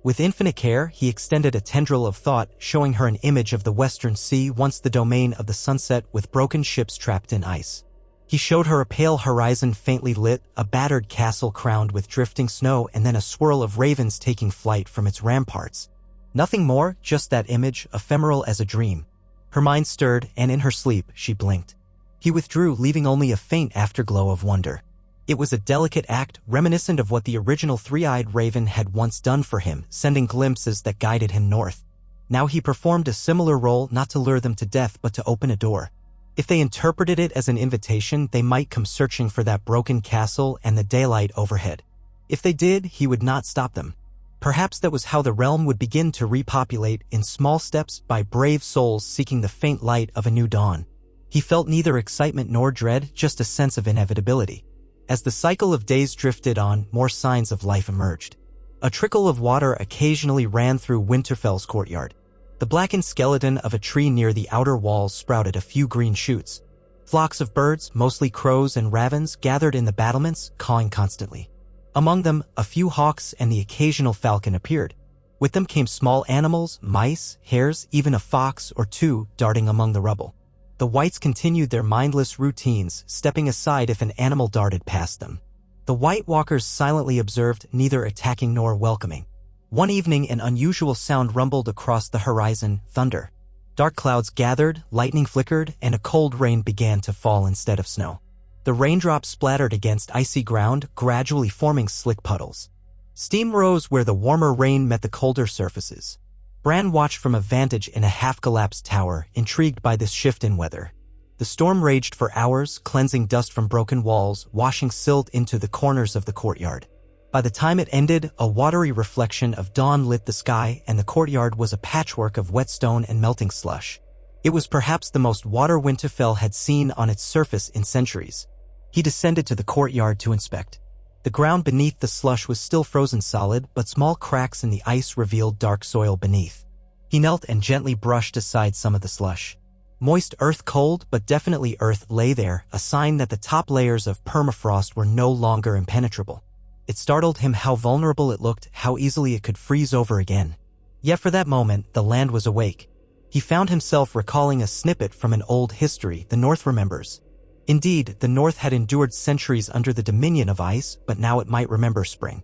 S1: With infinite care, he extended a tendril of thought, showing her an image of the Western Sea, once the domain of the sunset, with broken ships trapped in ice. He showed her a pale horizon faintly lit, a battered castle crowned with drifting snow, and then a swirl of ravens taking flight from its ramparts. Nothing more, just that image, ephemeral as a dream. Her mind stirred, and in her sleep, she blinked. He withdrew, leaving only a faint afterglow of wonder. It was a delicate act, reminiscent of what the original three-eyed raven had once done for him, sending glimpses that guided him north. Now he performed a similar role, not to lure them to death but to open a door. If they interpreted it as an invitation, they might come searching for that broken castle and the daylight overhead. If they did, he would not stop them. Perhaps that was how the realm would begin to repopulate, in small steps, by brave souls seeking the faint light of a new dawn. He felt neither excitement nor dread, just a sense of inevitability. As the cycle of days drifted on, more signs of life emerged. A trickle of water occasionally ran through Winterfell's courtyard. The blackened skeleton of a tree near the outer walls sprouted a few green shoots. Flocks of birds, mostly crows and ravens, gathered in the battlements, cawing constantly. Among them, a few hawks and the occasional falcon appeared. With them came small animals, mice, hares, even a fox or two darting among the rubble. The whites continued their mindless routines, stepping aside if an animal darted past them. The White Walkers silently observed, neither attacking nor welcoming. One evening, an unusual sound rumbled across the horizon, thunder. Dark clouds gathered, lightning flickered, and a cold rain began to fall instead of snow. The raindrops splattered against icy ground, gradually forming slick puddles. Steam rose where the warmer rain met the colder surfaces. Bran watched from a vantage in a half-collapsed tower, intrigued by this shift in weather. The storm raged for hours, cleansing dust from broken walls, washing silt into the corners of the courtyard. By the time it ended, a watery reflection of dawn lit the sky, and the courtyard was a patchwork of wet stone and melting slush. It was perhaps the most water Winterfell had seen on its surface in centuries. He descended to the courtyard to inspect. The ground beneath the slush was still frozen solid, but small cracks in the ice revealed dark soil beneath. He knelt and gently brushed aside some of the slush. Moist earth, cold but definitely earth, lay there, a sign that the top layers of permafrost were no longer impenetrable. It startled him how vulnerable it looked, how easily it could freeze over again. Yet for that moment, the land was awake. He found himself recalling a snippet from an old history the North remembers. Indeed, the North had endured centuries under the dominion of ice, but now it might remember spring.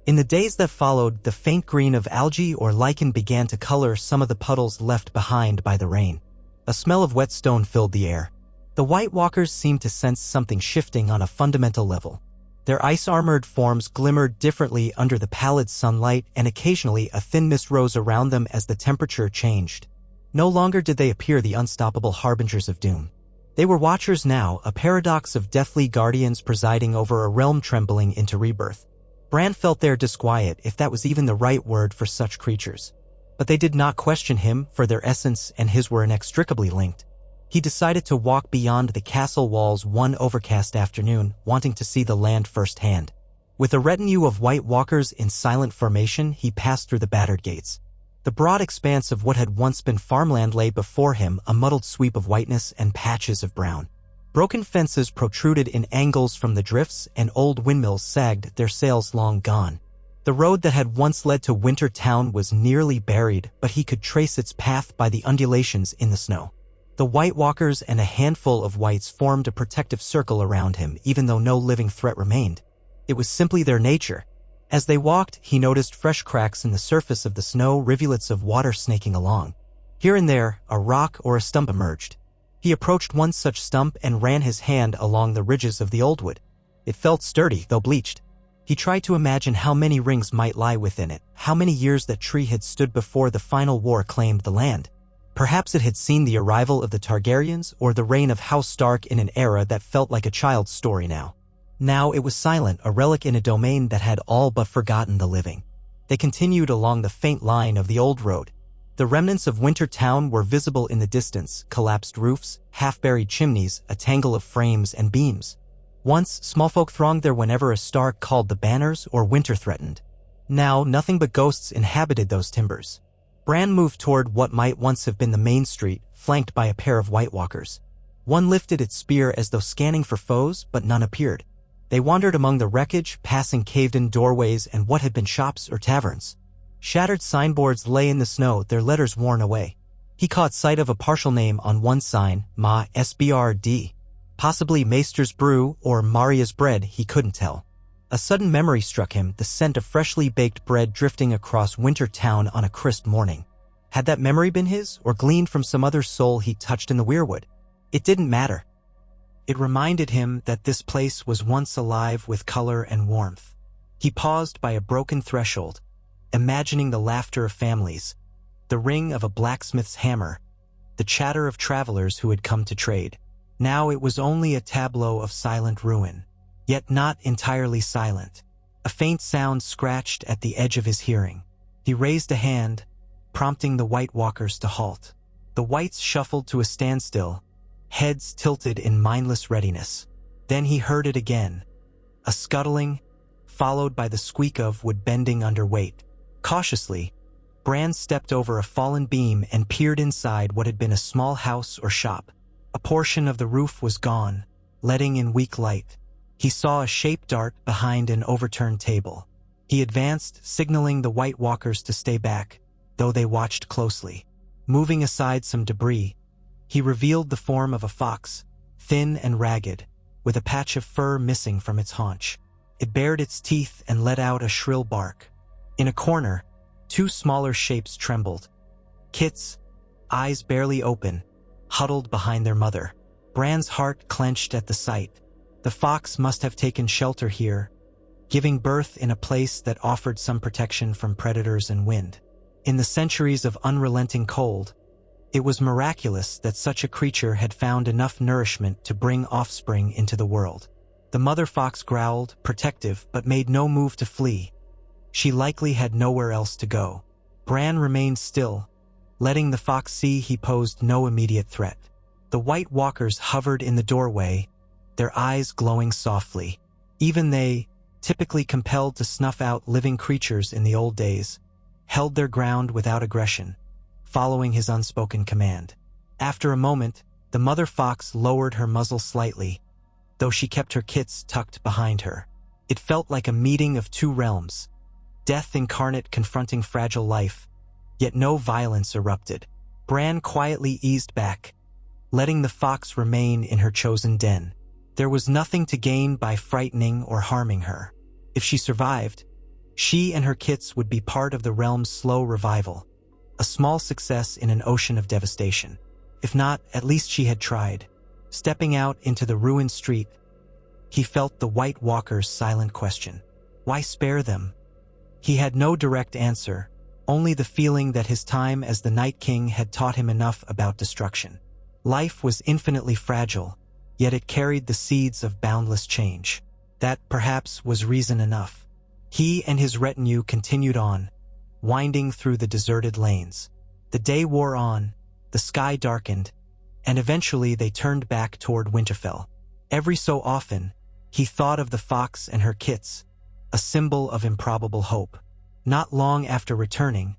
S1: In the days that followed, the faint green of algae or lichen began to color some of the puddles left behind by the rain. A smell of wet stone filled the air. The White Walkers seemed to sense something shifting on a fundamental level. Their ice-armored forms glimmered differently under the pallid sunlight, and occasionally a thin mist rose around them as the temperature changed. No longer did they appear the unstoppable harbingers of doom. They were watchers now, a paradox of deathly guardians presiding over a realm trembling into rebirth. Bran felt their disquiet, if that was even the right word for such creatures. But they did not question him, for their essence and his were inextricably linked. He decided to walk beyond the castle walls one overcast afternoon, wanting to see the land firsthand. With a retinue of White Walkers in silent formation, he passed through the battered gates. The broad expanse of what had once been farmland lay before him, a muddled sweep of whiteness and patches of brown. Broken fences protruded in angles from the drifts, and old windmills sagged, their sails long gone. The road that had once led to Winter Town was nearly buried, but he could trace its path by the undulations in the snow. The White Walkers and a handful of whites formed a protective circle around him, even though no living threat remained. It was simply their nature. As they walked, he noticed fresh cracks in the surface of the snow, rivulets of water snaking along. Here and there, a rock or a stump emerged. He approached one such stump and ran his hand along the ridges of the old wood. It felt sturdy, though bleached. He tried to imagine how many rings might lie within it, how many years that tree had stood before the final war claimed the land. Perhaps it had seen the arrival of the Targaryens or the reign of House Stark in an era that felt like a child's story now. Now it was silent, a relic in a domain that had all but forgotten the living. They continued along the faint line of the old road. The remnants of Winter Town were visible in the distance, collapsed roofs, half-buried chimneys, a tangle of frames and beams. Once, small folk thronged there whenever a Stark called the banners or winter threatened. Now, nothing but ghosts inhabited those timbers. Bran moved toward what might once have been the main street, flanked by a pair of White Walkers. One lifted its spear as though scanning for foes, but none appeared. They wandered among the wreckage, passing caved-in doorways and what had been shops or taverns. Shattered signboards lay in the snow, their letters worn away. He caught sight of a partial name on one sign, Ma SBRD. Possibly Maester's Brew or Maria's Bread, he couldn't tell. A sudden memory struck him, the scent of freshly baked bread drifting across Winter Town on a crisp morning. Had that memory been his, or gleaned from some other soul he touched in the weirwood? It didn't matter. It reminded him that this place was once alive with color and warmth. He paused by a broken threshold, imagining the laughter of families, the ring of a blacksmith's hammer, the chatter of travelers who had come to trade. Now it was only a tableau of silent ruin, yet not entirely silent. A faint sound scratched at the edge of his hearing. He raised a hand, prompting the White Walkers to halt. The whites shuffled to a standstill, heads tilted in mindless readiness. Then he heard it again, a scuttling, followed by the squeak of wood bending under weight. Cautiously, Bran stepped over a fallen beam and peered inside what had been a small house or shop. A portion of the roof was gone, letting in weak light. He saw a shape dart behind an overturned table. He advanced, signaling the White Walkers to stay back, though they watched closely. Moving aside some debris, he revealed the form of a fox, thin and ragged, with a patch of fur missing from its haunch. It bared its teeth and let out a shrill bark. In a corner, two smaller shapes trembled. Kits, eyes barely open, huddled behind their mother. Bran's heart clenched at the sight. The fox must have taken shelter here, giving birth in a place that offered some protection from predators and wind. In the centuries of unrelenting cold, it was miraculous that such a creature had found enough nourishment to bring offspring into the world. The mother fox growled, protective, but made no move to flee. She likely had nowhere else to go. Bran remained still, letting the fox see he posed no immediate threat. The White Walkers hovered in the doorway, their eyes glowing softly. Even they, typically compelled to snuff out living creatures in the old days, held their ground without aggression, following his unspoken command. After a moment, the mother fox lowered her muzzle slightly, though she kept her kits tucked behind her. It felt like a meeting of two realms, death incarnate confronting fragile life, yet no violence erupted. Bran quietly eased back, letting the fox remain in her chosen den. There was nothing to gain by frightening or harming her. If she survived, she and her kits would be part of the realm's slow revival, a small success in an ocean of devastation. If not, at least she had tried. Stepping out into the ruined street, he felt the White Walker's silent question. Why spare them? He had no direct answer, only the feeling that his time as the Night King had taught him enough about destruction. Life was infinitely fragile, yet it carried the seeds of boundless change. That, perhaps, was reason enough. He and his retinue continued on, winding through the deserted lanes. The day wore on, the sky darkened, and eventually they turned back toward Winterfell. Every so often, he thought of the fox and her kits, a symbol of improbable hope. Not long after returning,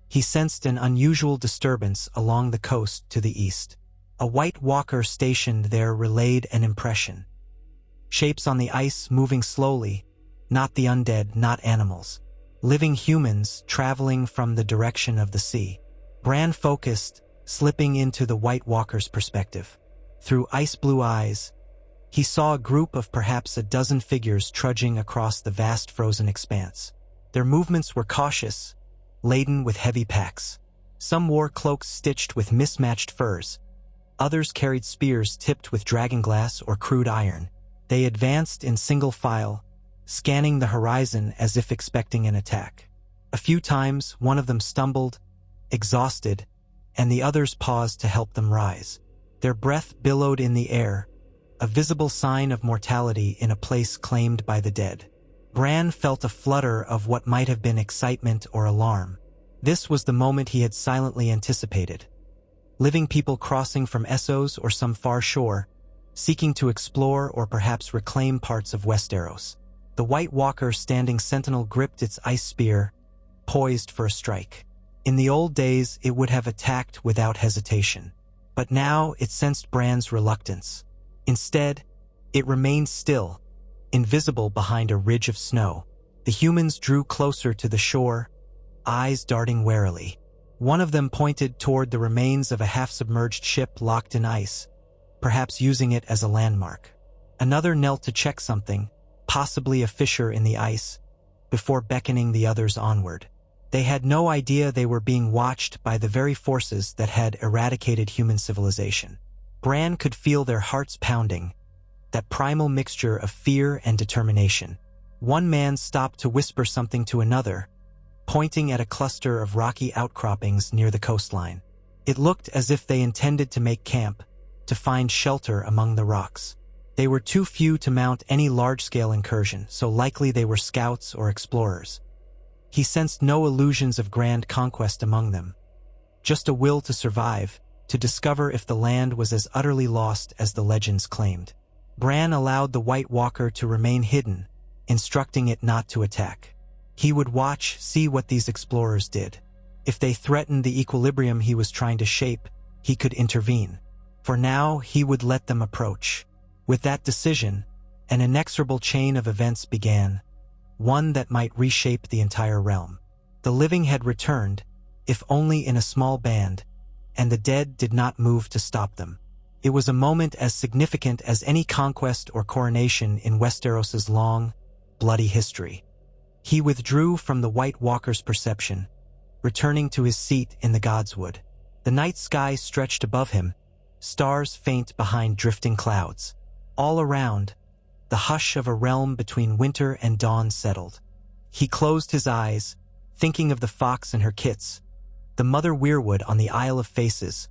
S1: he sensed an unusual disturbance along the coast to the east. A White Walker stationed there relayed an impression. Shapes on the ice moving slowly, not the undead, not animals. Living humans traveling from the direction of the sea. Bran focused, slipping into the White Walker's perspective. Through ice-blue eyes, he saw a group of perhaps a dozen figures trudging across the vast frozen expanse. Their movements were cautious, laden with heavy packs. Some wore cloaks stitched with mismatched furs. Others carried spears tipped with dragonglass or crude iron. They advanced in single file, scanning the horizon as if expecting an attack. A few times, one of them stumbled, exhausted, and the others paused to help them rise. Their breath billowed in the air, a visible sign of mortality in a place claimed by the dead. Bran felt a flutter of what might have been excitement or alarm. This was the moment he had silently anticipated. Living people crossing from Essos or some far shore, seeking to explore or perhaps reclaim parts of Westeros. The White Walker standing sentinel gripped its ice spear, poised for a strike. In the old days, it would have attacked without hesitation. But now it sensed Bran's reluctance. Instead, it remained still, invisible behind a ridge of snow. The humans drew closer to the shore, eyes darting warily. One of them pointed toward the remains of a half-submerged ship locked in ice, perhaps using it as a landmark. Another knelt to check something, possibly a fissure in the ice, before beckoning the others onward. They had no idea they were being watched by the very forces that had eradicated human civilization. Bran could feel their hearts pounding, that primal mixture of fear and determination. One man stopped to whisper something to another, pointing at a cluster of rocky outcroppings near the coastline. It looked as if they intended to make camp, to find shelter among the rocks. They were too few to mount any large-scale incursion, so likely they were scouts or explorers. He sensed no illusions of grand conquest among them, just a will to survive, to discover if the land was as utterly lost as the legends claimed. Bran allowed the White Walker to remain hidden, instructing it not to attack. He would watch, see what these explorers did. If they threatened the equilibrium he was trying to shape, he could intervene. For now, he would let them approach. With that decision, an inexorable chain of events began, one that might reshape the entire realm. The living had returned, if only in a small band, and the dead did not move to stop them. It was a moment as significant as any conquest or coronation in Westeros's long, bloody history. He withdrew from the White Walker's perception, returning to his seat in the Godswood. The night sky stretched above him, stars faint behind drifting clouds. All around, the hush of a realm between winter and dawn settled. He closed his eyes, thinking of the fox and her kits, the mother weirwood on the Isle of Faces,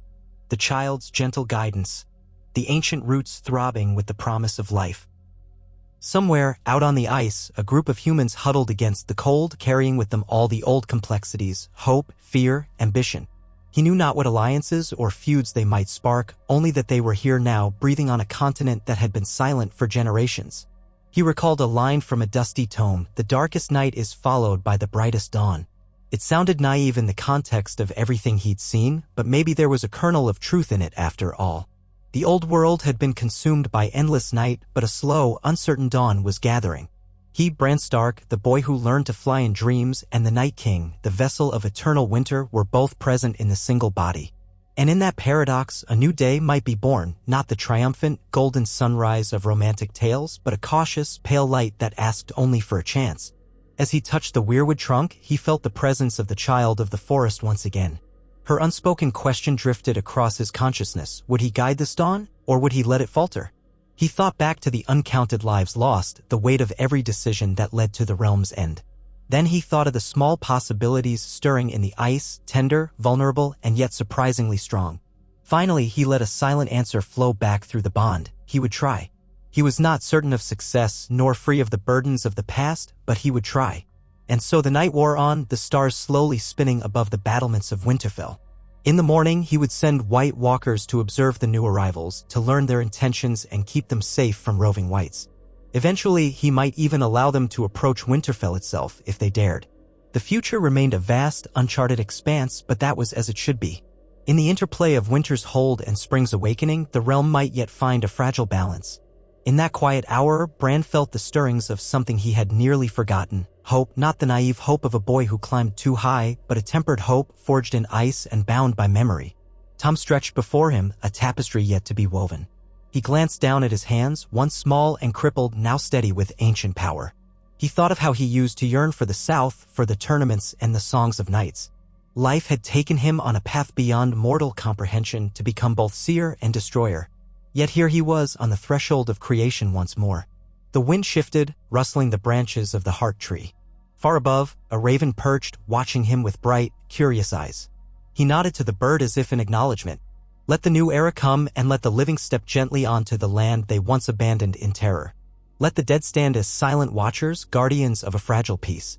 S1: the child's gentle guidance, the ancient roots throbbing with the promise of life. Somewhere, out on the ice, a group of humans huddled against the cold, carrying with them all the old complexities, hope, fear, ambition. He knew not what alliances or feuds they might spark, only that they were here now, breathing on a continent that had been silent for generations. He recalled a line from a dusty tome, "The darkest night is followed by the brightest dawn." It sounded naive in the context of everything he'd seen, but maybe there was a kernel of truth in it after all. The old world had been consumed by endless night, but a slow, uncertain dawn was gathering. He, Bran Stark, the boy who learned to fly in dreams, and the Night King, the vessel of eternal winter, were both present in the single body. And in that paradox, a new day might be born, not the triumphant, golden sunrise of romantic tales, but a cautious, pale light that asked only for a chance. As he touched the weirwood trunk, he felt the presence of the child of the forest once again. Her unspoken question drifted across his consciousness. Would he guide this dawn, or would he let it falter? He thought back to the uncounted lives lost, the weight of every decision that led to the realm's end. Then he thought of the small possibilities stirring in the ice, tender, vulnerable, and yet surprisingly strong. Finally, he let a silent answer flow back through the bond. He would try. He was not certain of success, nor free of the burdens of the past, but he would try. And so the night wore on, the stars slowly spinning above the battlements of Winterfell. In the morning, he would send white walkers to observe the new arrivals, to learn their intentions and keep them safe from roving whites. Eventually, he might even allow them to approach Winterfell itself if they dared. The future remained a vast, uncharted expanse, but that was as it should be. In the interplay of winter's hold and spring's awakening, the realm might yet find a fragile balance. In that quiet hour, Bran felt the stirrings of something he had nearly forgotten. Hope, not the naive hope of a boy who climbed too high, but a tempered hope forged in ice and bound by memory. Tom stretched before him, a tapestry yet to be woven. He glanced down at his hands, once small and crippled, now steady with ancient power. He thought of how he used to yearn for the South, for the tournaments and the songs of knights. Life had taken him on a path beyond mortal comprehension to become both seer and destroyer. Yet here he was on the threshold of creation once more. The wind shifted, rustling the branches of the heart tree. Far above, a raven perched, watching him with bright, curious eyes. He nodded to the bird as if in acknowledgement. Let the new era come, and let the living step gently onto the land they once abandoned in terror. Let the dead stand as silent watchers, guardians of a fragile peace.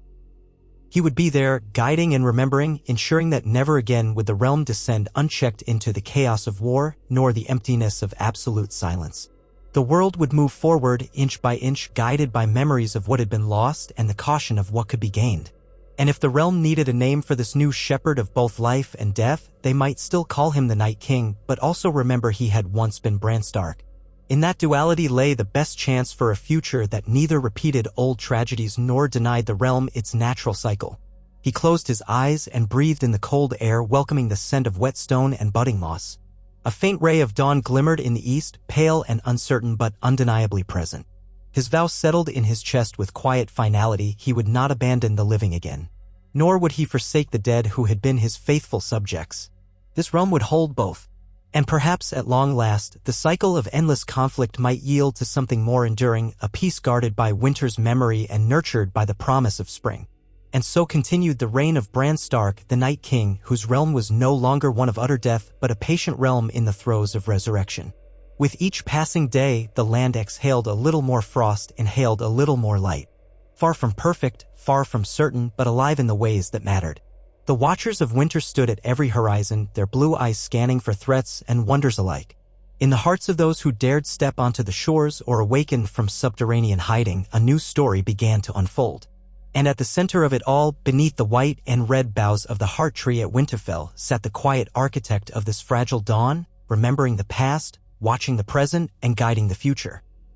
S1: He would be there, guiding and remembering, ensuring that never again would the realm descend unchecked into the chaos of war, nor the emptiness of absolute silence. The world would move forward, inch by inch, guided by memories of what had been lost and the caution of what could be gained. And if the realm needed a name for this new shepherd of both life and death, they might still call him the Night King, but also remember he had once been Bran Stark. In that duality lay the best chance for a future that neither repeated old tragedies nor denied the realm its natural cycle. He closed his eyes and breathed in the cold air, welcoming the scent of wet stone and budding moss. A faint ray of dawn glimmered in the east, pale and uncertain but undeniably present. His vow settled in his chest with quiet finality. He would not abandon the living again. Nor would he forsake the dead who had been his faithful subjects. This realm would hold both. And perhaps at long last, the cycle of endless conflict might yield to something more enduring, a peace guarded by winter's memory and nurtured by the promise of spring. And so continued the reign of Bran Stark, the Night King, whose realm was no longer one of utter death, but a patient realm in the throes of resurrection. With each passing day, the land exhaled a little more frost, inhaled a little more light. Far from perfect, far from certain, but alive in the ways that mattered. The watchers of winter stood at every horizon, their blue eyes scanning for threats and wonders alike. In the hearts of those who dared step onto the shores or awakened from subterranean hiding, a new story began to unfold. And at the center of it all, beneath the white and red boughs of the heart tree at Winterfell, sat the quiet architect of this fragile dawn, remembering the past, watching the present, and guiding the future.